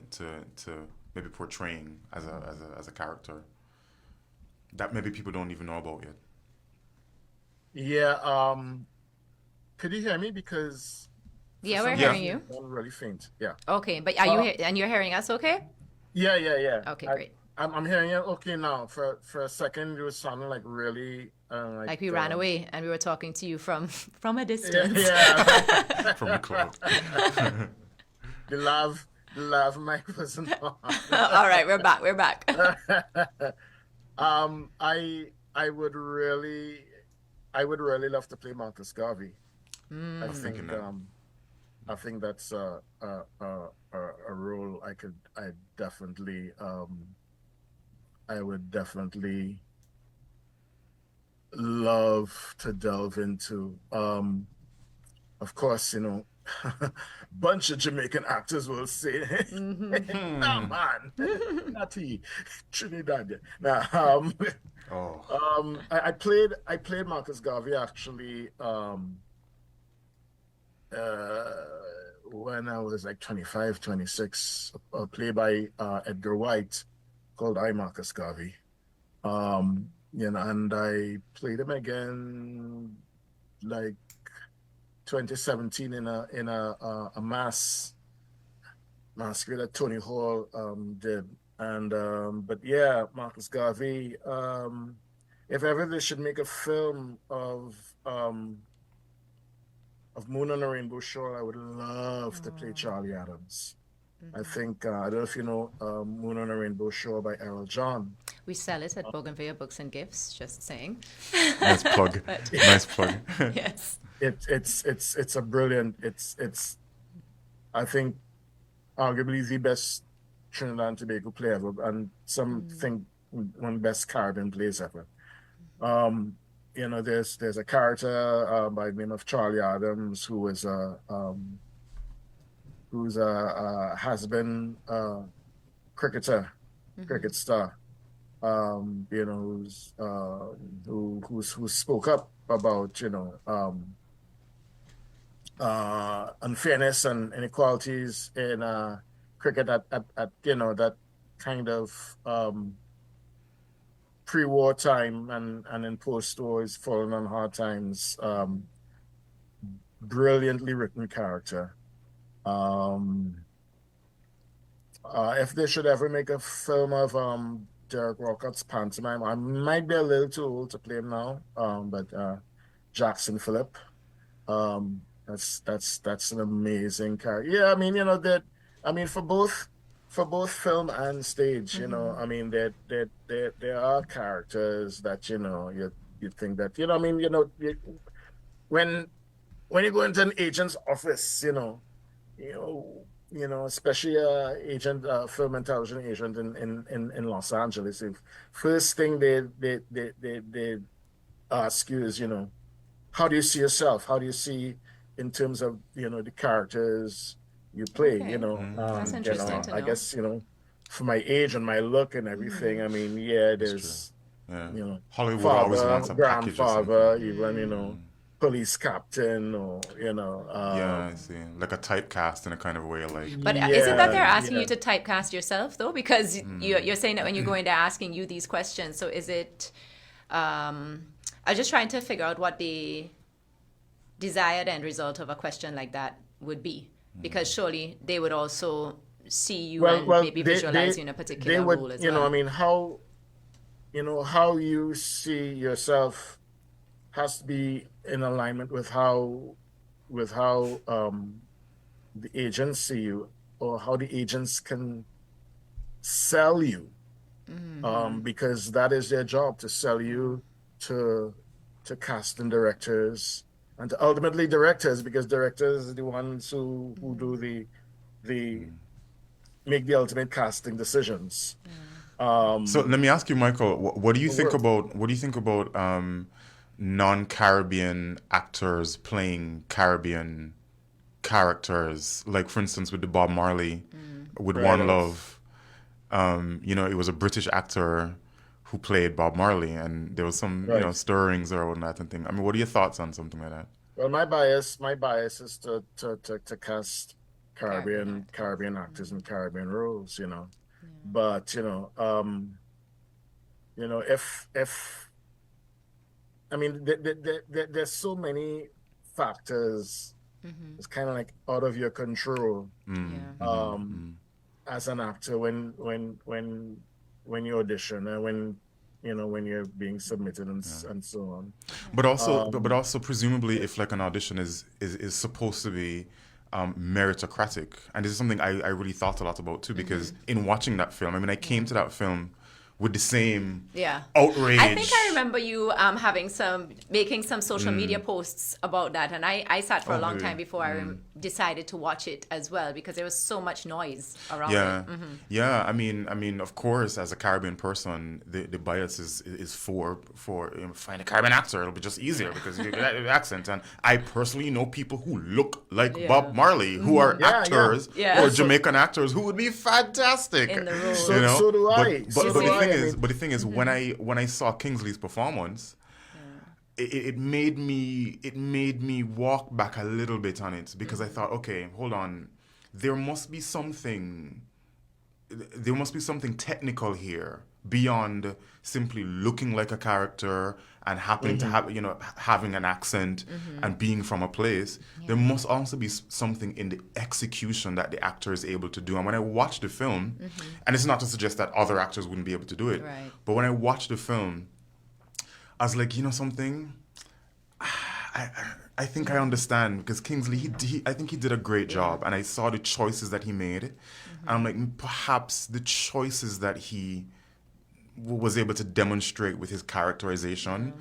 maybe portraying as a character that maybe people don't even know about yet. Yeah, could you hear me? Because we're hearing you. I'm really faint. Yeah. Okay, but are you and you're hearing us okay? Yeah. Okay, great. I'm hearing it okay now. For a second, you were sounding like really like we ran away and we were talking to you from a distance. Yeah. From the cloud. The love mic wasn't on. All right, we're back. I would really love to play Marcus Garvey. I think that's a role I would definitely love to delve into. Of course, bunch of Jamaican actors will say, "Nah, man, not he, Trinidadian." Now, I played Marcus Garvey actually when I was like 25, 26. A play by Edgar White called "I, Marcus Garvey." And I played him again like 2017 in a masquerade that Tony Hall did. And but yeah, Marcus Garvey, if ever they should make a film of Moon on a Rainbow Shore, I would love to play Charlie Adams. I think I don't know if you know Moon on a Rainbow Shore by Errol John. We sell it at Bougainvillea Books and Gifts, just saying. Nice plug. Nice plug. Yes. It's a brilliant, it's I think arguably the best Trinidad and Tobago play ever, and some think one best Caribbean plays ever. You know, there's a character by the name of Charlie Adams who is who's a has-been cricketer, cricket star. You know, who spoke up about, you know, unfairness and inequalities in cricket at you know, that kind of pre-war time and in post-war is falling on hard times. Brilliantly written character. If they should ever make a film of Derek Walcott's pantomime, I might be a little too old to play him now. But Jackson Phillip, that's an amazing character. Yeah, I mean, you know, that, I mean, for both film and stage, you know, I mean, there are characters that, you know, you think that, you know, I mean, you know, when you go into an agent's office, you know, especially agent, film and television agent in Los Angeles, if first thing they ask you is, you know, how do you see yourself? How do you see in terms of, you know, the characters you play? Okay. You know, that's interesting, you know, to know. I guess, you know, for my age and my look and everything, I mean, yeah, there's, you know, Hollywood father, always wants a package or grandfather, even, you know, police captain, or, you know. Yeah, I see. Like a typecast in a kind of way, like. But isn't that they're asking you to typecast yourself, though? Because you're saying that when you go into asking you these questions, so is it... I'm just trying to figure out what the desired end result of a question like that would be. Because surely they would also see you and maybe visualize you in a particular role as well. You know, I mean, how you see yourself has to be in alignment with how the agents see you, or how the agents can sell you, because that is their job, to sell you to casting directors and to ultimately directors, because directors are the ones who do the make the ultimate casting decisions. So let me ask you, Michael, what do you think about non-Caribbean actors playing Caribbean characters? Like, for instance, with the Bob Marley, with One Love, you know, it was a British actor who played Bob Marley, and there was some, you know, stirrings around that and thing. I mean, what are your thoughts on something like that? Well, my bias is to cast Caribbean actors in Caribbean roles, you know. Yeah. But, you know, if I mean, there's so many factors. It's kind of like out of your control as an actor when you audition and when you're being submitted and so on. But also presumably, if like an audition is supposed to be meritocratic, and this is something I really thought a lot about too, because in watching that film, I mean, I came to that film with the same outrage. I think I remember you making some social media posts about that, and I sat for a long time before I decided to watch it as well, because there was so much noise around it. Yeah. I mean, of course, as a Caribbean person, the bias is for find a Caribbean actor. It'll be just easier because you get that accent. And I personally know people who look like Bob Marley, who are actors, or Jamaican actors who would be fantastic in the role. So do I. But the thing is, when I saw Kingsley's performance, it made me walk back a little bit on it, because I thought, okay, hold on, there must be something technical here beyond simply looking like a character and happening to have, you know, having an accent and being from a place. There must also be something in the execution that the actor is able to do. And when I watched the film, and it's not to suggest that other actors wouldn't be able to do it, but when I watched the film, I was like, you know something? I think I understand, because Kingsley, I think he did a great job, and I saw the choices that he made, and I'm like, perhaps the choices that he was able to demonstrate with his characterization.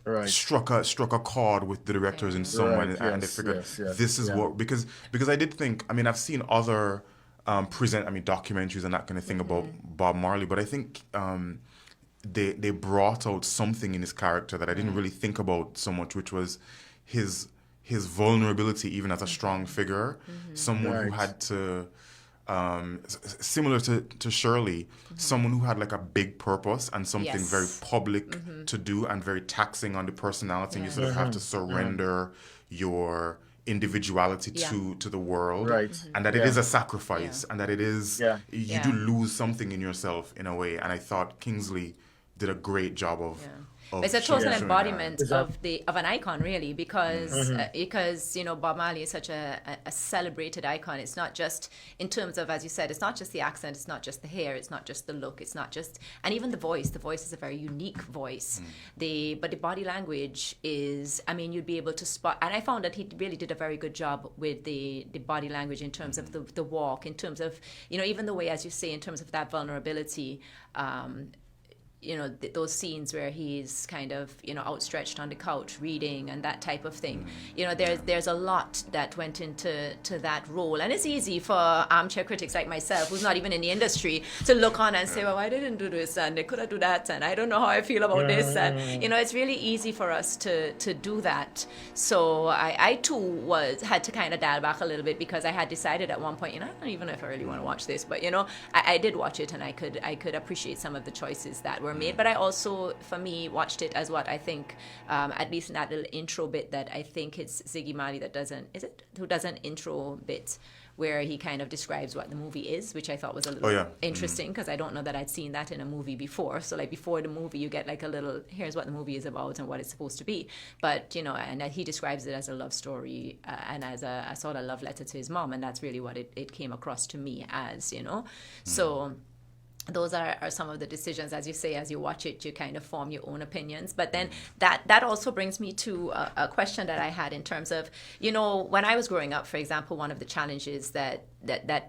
Right. Struck a chord with the directors in some way, and they figured this is what, because I did think, I mean, I've seen other documentaries and that kind of thing about Bob Marley, but I think they brought out something in his character that I didn't really think about so much, which was his vulnerability, even as a strong figure, someone who had to. Similar to Shirley, someone who had like a big purpose and something very public to do and very taxing on the personality, and you sort of have to surrender your individuality to the world, and that it is a sacrifice, and that it is you do lose something in yourself in a way. And I thought Kingsley did a great job of. It's a total embodiment of an icon, really, because Bob Marley is such a celebrated icon. It's not just in terms of, as you said, it's not just the accent, it's not just the hair, it's not just the look, it's not just, and even the voice. The voice is a very unique voice. But the body language is, I mean, you'd be able to spot, and I found that he really did a very good job with the body language in terms of the walk, in terms of, even the way, as you say, in terms of that vulnerability. Those scenes where he's kind of, outstretched on the couch reading and that type of thing. There's a lot that went into that role. And it's easy for armchair critics like myself, who's not even in the industry, to look on and say, well, why didn't do this? And they could have do that. And I don't know how I feel about this. And, it's really easy for us to do that. So I too had to kind of dial back a little bit, because I had decided at one point, I don't even know if I really want to watch this, but, I did watch it, and I could appreciate some of the choices that were made. But I also, for me, watched it as what I think, at least in that little intro bit, that I think it's Ziggy Marley who does an intro bit where he kind of describes what the movie is, which I thought was a little interesting, because I don't know that I'd seen that in a movie before. So like before the movie, you get like a little, here's what the movie is about and what it's supposed to be. But, and he describes it as a love story and as a sort of love letter to his mom. And that's really what it came across to me as, So those are some of the decisions, as you say, as you watch it, you kind of form your own opinions. But then that also brings me to a question that I had in terms of, when I was growing up, for example, one of the challenges that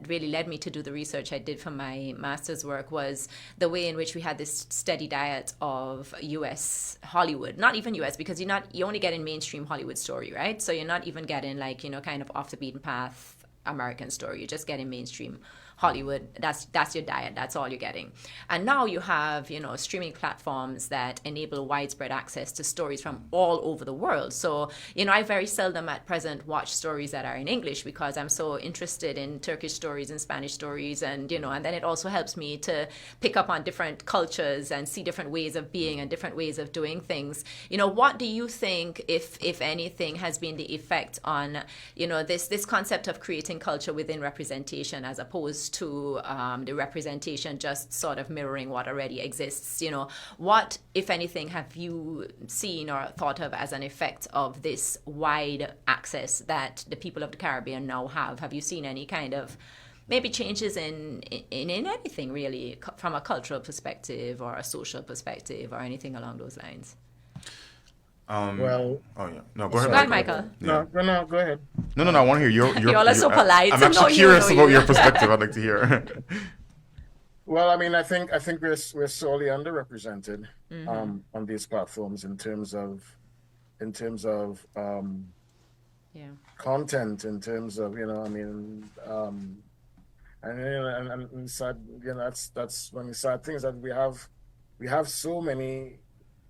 really led me to do the research I did for my master's work was the way in which we had this steady diet of US Hollywood, not even US, because you only get in mainstream Hollywood story, right? So you're not even getting like, kind of off the beaten path American story. You're just getting mainstream Hollywood. That's your diet. That's all you're getting. And now you have, streaming platforms that enable widespread access to stories from all over the world. So, I very seldom at present watch stories that are in English, because I'm so interested in Turkish stories and Spanish stories, and and then it also helps me to pick up on different cultures and see different ways of being and different ways of doing things. What do you think, if anything, has been the effect on, this concept of creating culture within representation, as opposed to the representation just sort of mirroring what already exists? What, if anything, have you seen or thought of as an effect of this wide access that the people of the Caribbean now have? Have you seen any kind of maybe changes in anything really, from a cultural perspective or a social perspective or anything along those lines? No, go ahead. Go ahead, Michael. No, go ahead. No, I want to hear your you all are so polite. I'm actually curious about your perspective. I'd like to hear. Well, I mean, I think we're sorely underrepresented on these platforms in terms of content, in terms of and sad, that's one of the sad things, that we have so many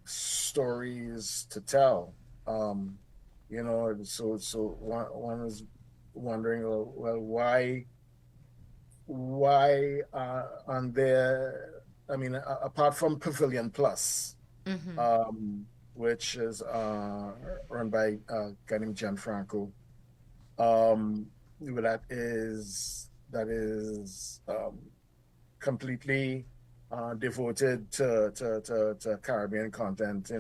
stories to tell. So one was wondering, well, why on there, apart from Pavilion Plus, which is run by a guy named Gianfranco, that is completely devoted to Caribbean content,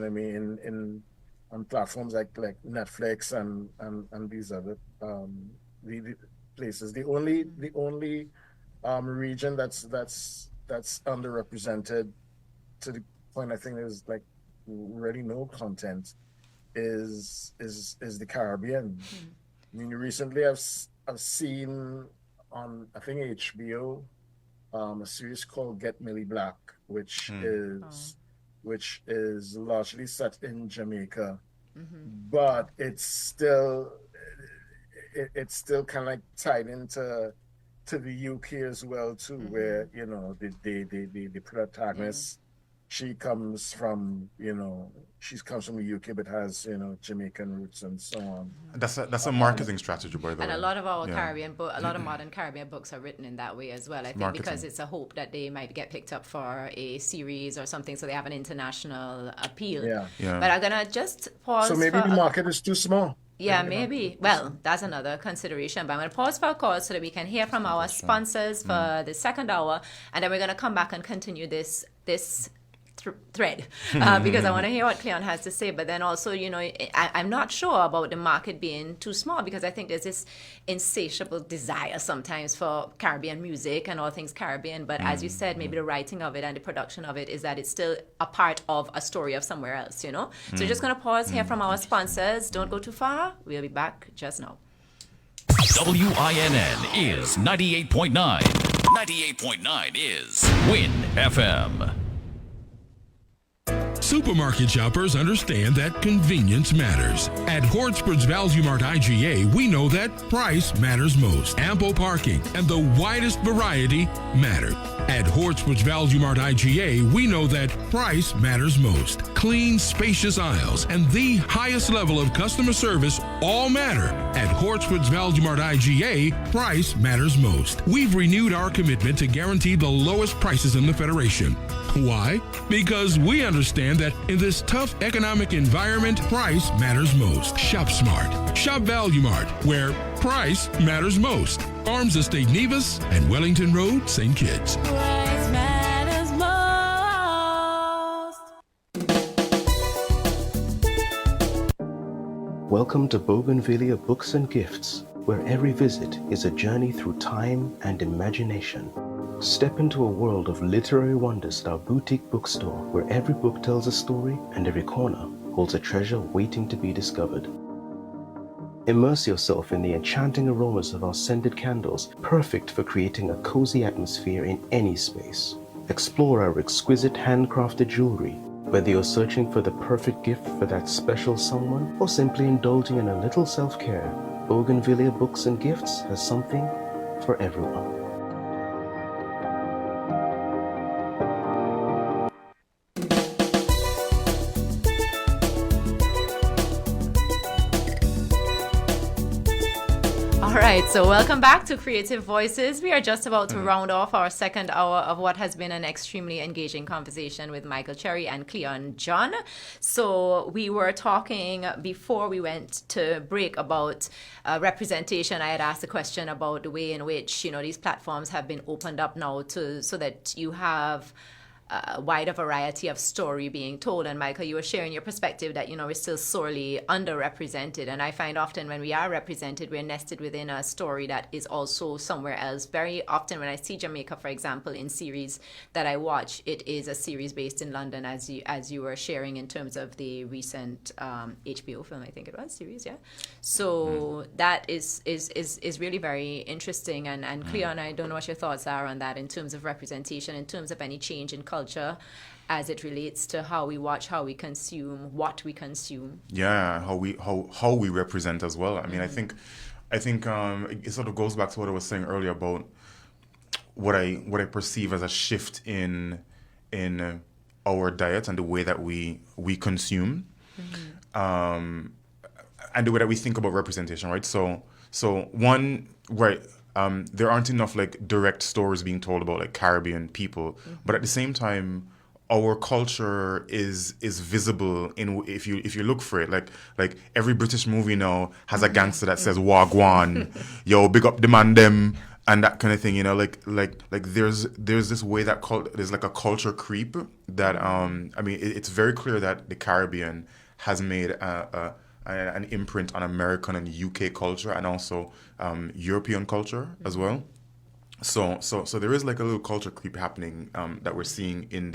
on platforms like Netflix and these other the places. The only region that's underrepresented, to the point I think there's like really no content, is the Caribbean. Recently I've seen on, I think, HBO, a series called Get Millie Black, which is largely set in Jamaica, but it's still kind of like tied into the UK as well too, where the protagonist, she comes from the UK but has Jamaican roots and so on. That's a marketing strategy, by the way. And a lot of our a lot of modern Caribbean books are written in that way as well. I think because it's a hope that they might get picked up for a series or something, so they have an international appeal. Yeah. But I'm gonna just pause. So maybe the market is too small. Yeah, maybe. Well, that's another consideration. But I'm going to pause for a call so that we can hear from our sponsors for the second hour, and then we're going to come back and continue this thread because I want to hear what Klieon has to say. But then also, I'm not sure about the market being too small, because I think there's this insatiable desire sometimes for Caribbean music and all things Caribbean. But as you said, maybe the writing of it and the production of it is that it's still a part of a story of somewhere else, So we're just going to pause here from our sponsors. Don't go too far. We'll be back just now. WINN is 98.9. 98.9 is Winn FM. Supermarket shoppers understand that convenience matters. At Hortsport's Value Mart IGA, we know that price matters most. Ample parking and the widest variety matter. At Hortsport's Value Mart IGA, we know that price matters most. Clean, spacious aisles and the highest level of customer service all matter. At Hortsport's Value Mart IGA, price matters most. We've renewed our commitment to guarantee the lowest prices in the Federation. Why? Because we understand that in this tough economic environment, price matters most. Shop smart. Shop Value Mart, where price matters most. Farms Estate Nevis and Wellington Road, St. Kitts. Price matters most. Welcome to Bougainvillea Books and Gifts, where every visit is a journey through time and imagination. Step into a world of literary wonders at our boutique bookstore, where every book tells a story and every corner holds a treasure waiting to be discovered. Immerse yourself in the enchanting aromas of our scented candles, perfect for creating a cozy atmosphere in any space. Explore our exquisite handcrafted jewelry, whether you're searching for the perfect gift for that special someone or simply indulging in a little self-care. Bougainvillea Books and Gifts has something for everyone. Right, so welcome back to Creative Voices. We are just about to round off our second hour of what has been an extremely engaging conversation with Michael Cherrie and Klieon John. So we were talking before we went to break about representation. I had asked a question about the way in which these platforms have been opened up now so that you have a wider variety of story being told. And Michael, you were sharing your perspective that we're still sorely underrepresented, and I find often when we are represented, we're nested within a story that is also somewhere else. Very often when I see Jamaica, for example, in series that I watch, it is a series based in London, as you were sharing in terms of the recent HBO film, I think it was, series, yeah. So that is really very interesting. And Klieon, I don't know what your thoughts are on that in terms of representation, in terms of any change in culture as it relates to how we watch, how we consume, what we consume. Yeah, how we represent as well. I mean, I think it sort of goes back to what I was saying earlier about what I perceive as a shift in our diet and the way that we consume, and the way that we think about representation, right? So one, right. There aren't enough direct stories being told about Caribbean people, but at the same time, our culture is visible if you look for it. Like every British movie now has a gangster that says "Wagwan," yo, big up the man them, and that kind of thing. Like there's this way that there's a culture creep that I mean it's very clear that the Caribbean has made an imprint on American and UK culture and also European culture as well. So there is a little culture creep happening that we're seeing in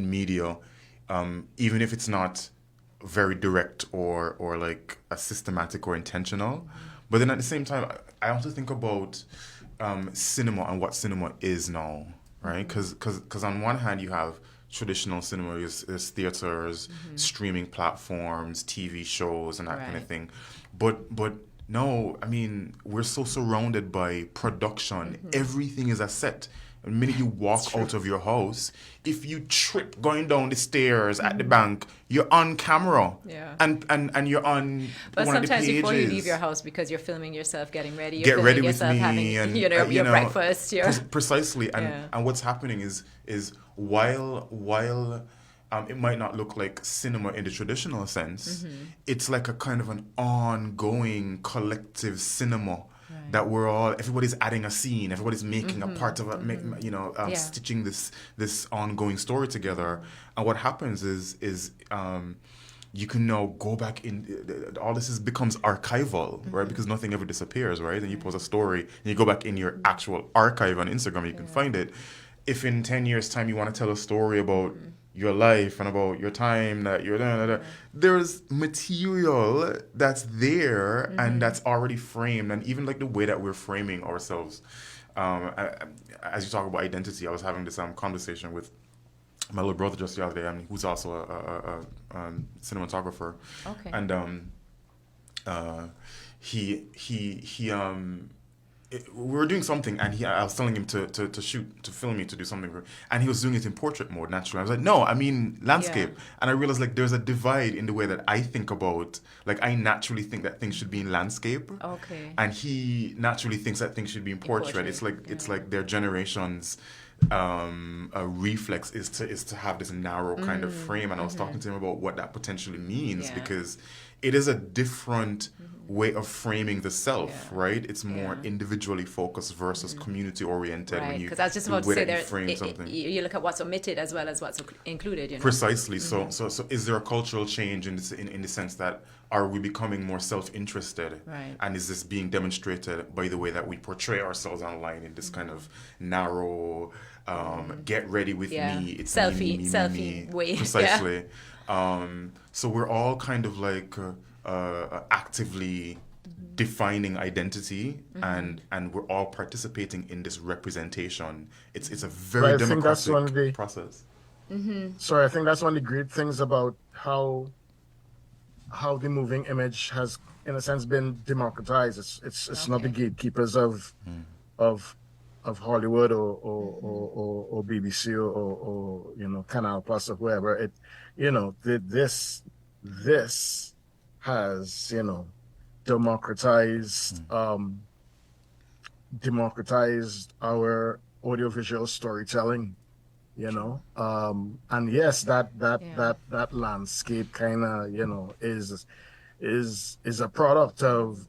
media, even if it's not very direct or a systematic or intentional. But then at the same time, I also think about cinema and what cinema is now, right? Because on one hand you have traditional cinema, there's theaters, streaming platforms, TV shows, and that kind of thing. But no, I mean, we're so surrounded by production. Everything is a set. The minute you walk out of your house, if you trip going down the stairs at the bank, you're on camera. Yeah. And you're on but one of the pages. Sometimes before you leave your house, because you're filming yourself getting ready, you're Get filming ready with yourself me having and your breakfast. Precisely. And what's happening is while it might not look like cinema in the traditional sense, it's like a kind of an ongoing collective cinema. That everybody's adding a scene, everybody's making a part of it, stitching this ongoing story together. And what happens is you can now go back in. All this becomes archival, right? Because nothing ever disappears, right? And you post a story, and you go back in your actual archive on Instagram, you can find it. If in 10 years' time you want to tell a story about your life and about your time that you're there's material that's there and that's already framed, and even like the way that we're framing ourselves. As you talk about identity, I was having this conversation with my little brother just the other day, who's also a cinematographer. Okay. And we were doing something, and I was telling him to shoot, to film me, to do something, and he was doing it in portrait mode, naturally. I was like, no, I mean landscape. Yeah. And I realized like there's a divide in the way that I think about, like I naturally think that things should be in landscape. Okay. And he naturally thinks that things should be in portrait. It's like their generation's a reflex is to have this narrow kind of frame. And I was talking to him about what that potentially means, because it is a different way of framing the self, right? It's more individually focused versus community oriented. Right, because I was just about to say you look at what's omitted as well as what's included. You know? Precisely. So is there a cultural change in the sense that are we becoming more self-interested? Right. And is this being demonstrated by the way that we portray ourselves online in this kind of narrow, get ready with me, it's selfie way. Precisely. So we're all kind of like actively defining identity, and we're all participating in this representation. It's a very democratic process. So I think that's one of the great things about how the moving image has, in a sense, been democratized. It's not the gatekeepers of Hollywood or BBC or Canal Plus or whoever. This has democratized our audiovisual storytelling, and yes, that landscape kind of is a product of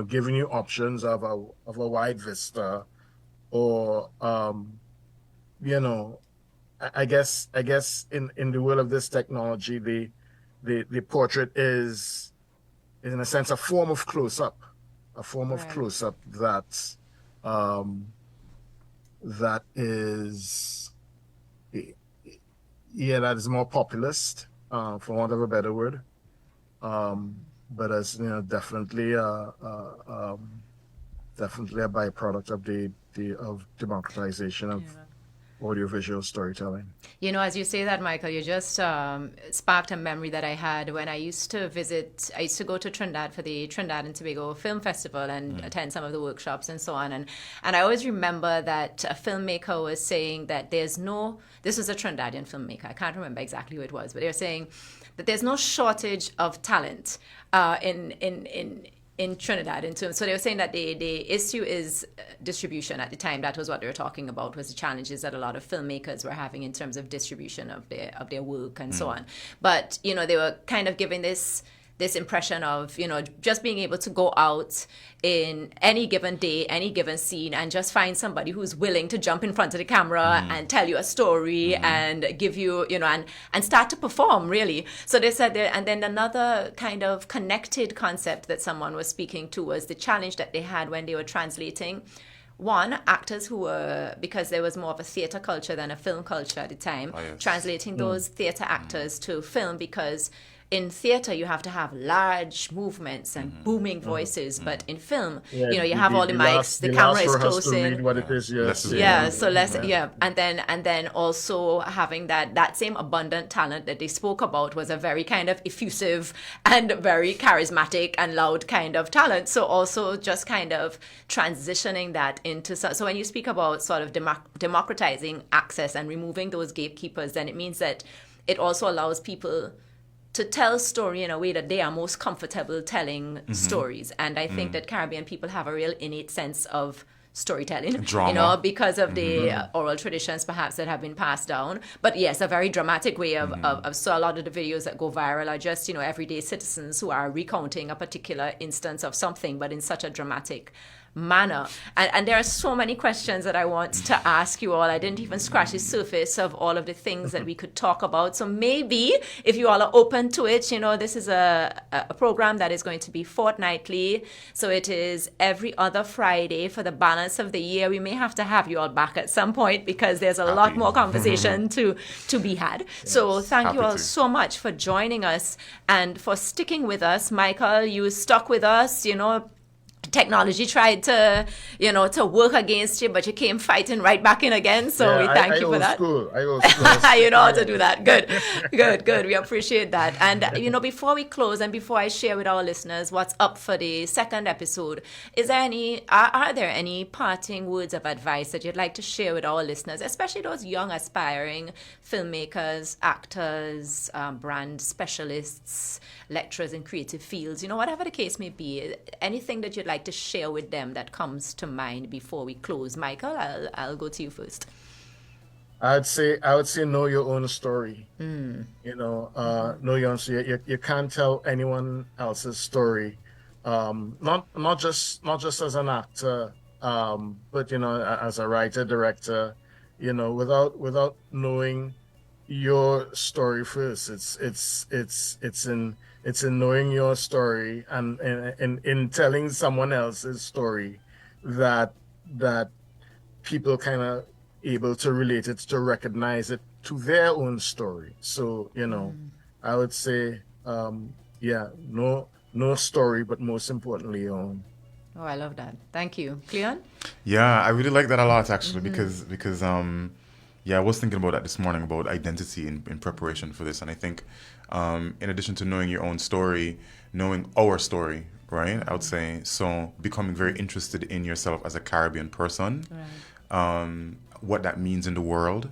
giving you options of a wide vista, or I guess in the world of this technology, the portrait is in a sense a form of close-up, that is that is more populist, for want of a better word, but as definitely a byproduct of democratization of audiovisual storytelling. As you say that, Michael, you just sparked a memory that I had when I used to go to Trinidad for the Trinidad and Tobago Film Festival and attend some of the workshops and so on. And I always remember that a filmmaker was saying that this was a Trinidadian filmmaker, I can't remember exactly who it was, but they were saying that there's no shortage of talent in Trinidad. So they were saying that the issue is distribution. At the time, that was what they were talking about, was the challenges that a lot of filmmakers were having in terms of distribution of their work and so on. But, they were kind of giving this impression of, just being able to go out in any given day, any given scene, and just find somebody who's willing to jump in front of the camera and tell you a story and give you, and start to perform, really. So they said and then another kind of connected concept that someone was speaking to was the challenge that they had when they were translating. One, actors who were, because there was more of a theatre culture than a film culture at the time, translating those theatre actors to film, because in theater you have to have large movements and booming voices, but in film, you know, you have all the mics, the camera is close in. What it is, And then also having that same abundant talent that they spoke about was a very kind of effusive and very charismatic and loud kind of talent. So also just kind of transitioning that into, so when you speak about sort of democratizing access and removing those gatekeepers, then it means that it also allows people to tell story in a way that they are most comfortable telling stories. And I think that Caribbean people have a real innate sense of storytelling, drama, you know, because of the oral traditions perhaps that have been passed down. But yes, a very dramatic way of so a lot of the videos that go viral are just, you know, everyday citizens who are recounting a particular instance of something, but in such a dramatic manner. And there are so many questions that I want to ask you all. I didn't even scratch the surface of all of the things that we could talk about. So maybe if you all are open to it, you know, this is a program that is going to be fortnightly. So it is every other Friday for the balance of the year. We may have to have you all back at some point because there's a lot more conversation to be had. Yes. So thank you all so much for joining us and for sticking with us. Michael, you stuck with us, you know. Technology tried to, you know, to work against you, but you came fighting right back in again. So we thank you for that. I old school. You know how to do that. Good. We appreciate that. And, you know, before we close and before I share with our listeners what's up for the second episode, are there any parting words of advice that you'd like to share with our listeners, especially those young aspiring filmmakers, actors, brand specialists, lecturers in creative fields, you know, whatever the case may be, anything that you'd like to share with them that comes to mind before we close? Michael, I'll go to you first. I would say know your own story. You know, know your own story. You can't tell anyone else's story. Not just as an actor, but you know, as a writer, director. You know, without knowing your story first. It's in knowing your story and in telling someone else's story that people kind of able to relate it, to recognize it to their own story. So, you know, I would say, no story, but most importantly, your own. Oh, I love that. Thank you. Klieon? Yeah, I really like that a lot, actually, because I was thinking about that this morning, about identity in preparation for this. And I think in addition to knowing your own story, knowing our story, right? I would say, so becoming very interested in yourself as a Caribbean person, what that means in the world,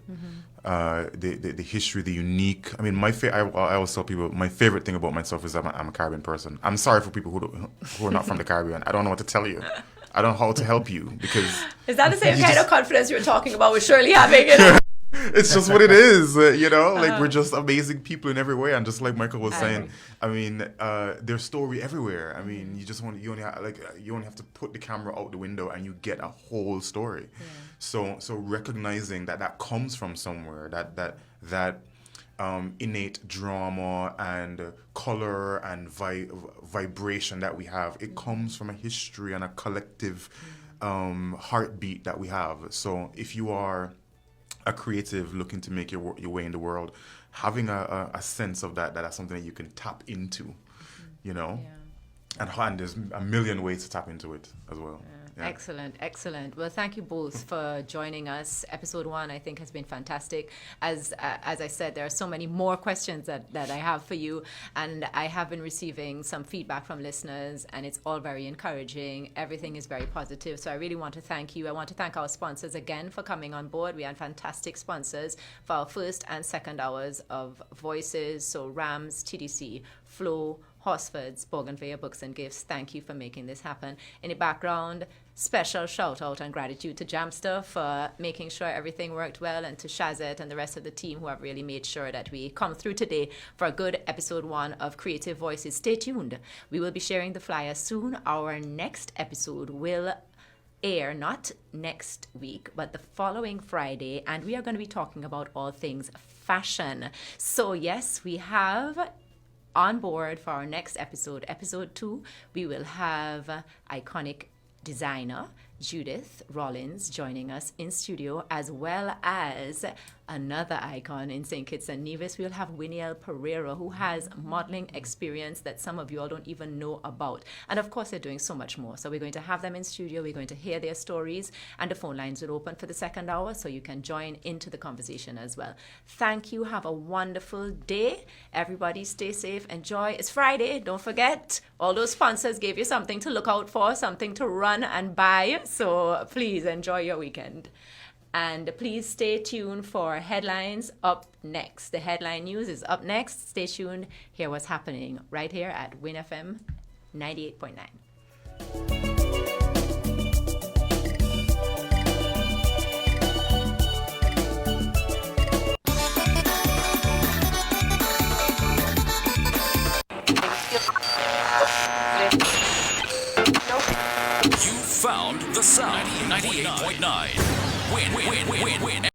the history, the unique. I mean, I always tell people my favorite thing about myself is I'm a Caribbean person. I'm sorry for people who are not from the Caribbean. I don't know what to tell you. I don't know how to help you because... Is that the same kind of confidence you were talking about with Shirley having? You know? It's just what it is, you know? Like, we're just amazing people in every way. And just like Michael was saying, I mean, there's story everywhere. I mean, you only have to put the camera out the window and you get a whole story. Yeah. So recognizing that comes from somewhere, that innate drama and color and vibration that we have, it comes from a history and a collective heartbeat that we have. So if you are a creative looking to make your way in the world, having a sense of that's something that you can tap into, you know, and there's a million ways to tap into it as well. Yeah. Excellent. Well, thank you both for joining us. Episode 1, I think, has been fantastic. As I said, there are so many more questions that I have for you, and I have been receiving some feedback from listeners, and it's all very encouraging. Everything is very positive, so I really want to thank you. I want to thank our sponsors again for coming on board. We had fantastic sponsors for our first and second hours of Voices, so Rams, TDC, Flow, Horsford's, Bougainvillea Books and Gifts. Thank you for making this happen. In the background, special shout out and gratitude to Jamster for making sure everything worked well, and to Shazet and the rest of the team who have really made sure that we come through today for a good episode 1 of Creative Voices. Stay tuned. We will be sharing the flyer soon. Our next episode will air not next week, but the following Friday, and we are going to be talking about all things fashion. So yes, we have on board for our next episode, episode 2, we will have iconic designer Judith Rollins joining us in studio, as well as another icon in St. Kitts and Nevis. We'll have Winiel Pereira, who has modeling experience that some of you all don't even know about. And of course, they're doing so much more. So we're going to have them in studio. We're going to hear their stories, and the phone lines will open for the second hour, so you can join into the conversation as well. Thank you. Have a wonderful day. Everybody stay safe. Enjoy. It's Friday. Don't forget, all those sponsors gave you something to look out for, something to run and buy. So please enjoy your weekend. And please stay tuned for headlines up next. The headline news is up next. Stay tuned. Hear what's happening right here at Winn FM 98.9. You found the sound. 98.9. Win.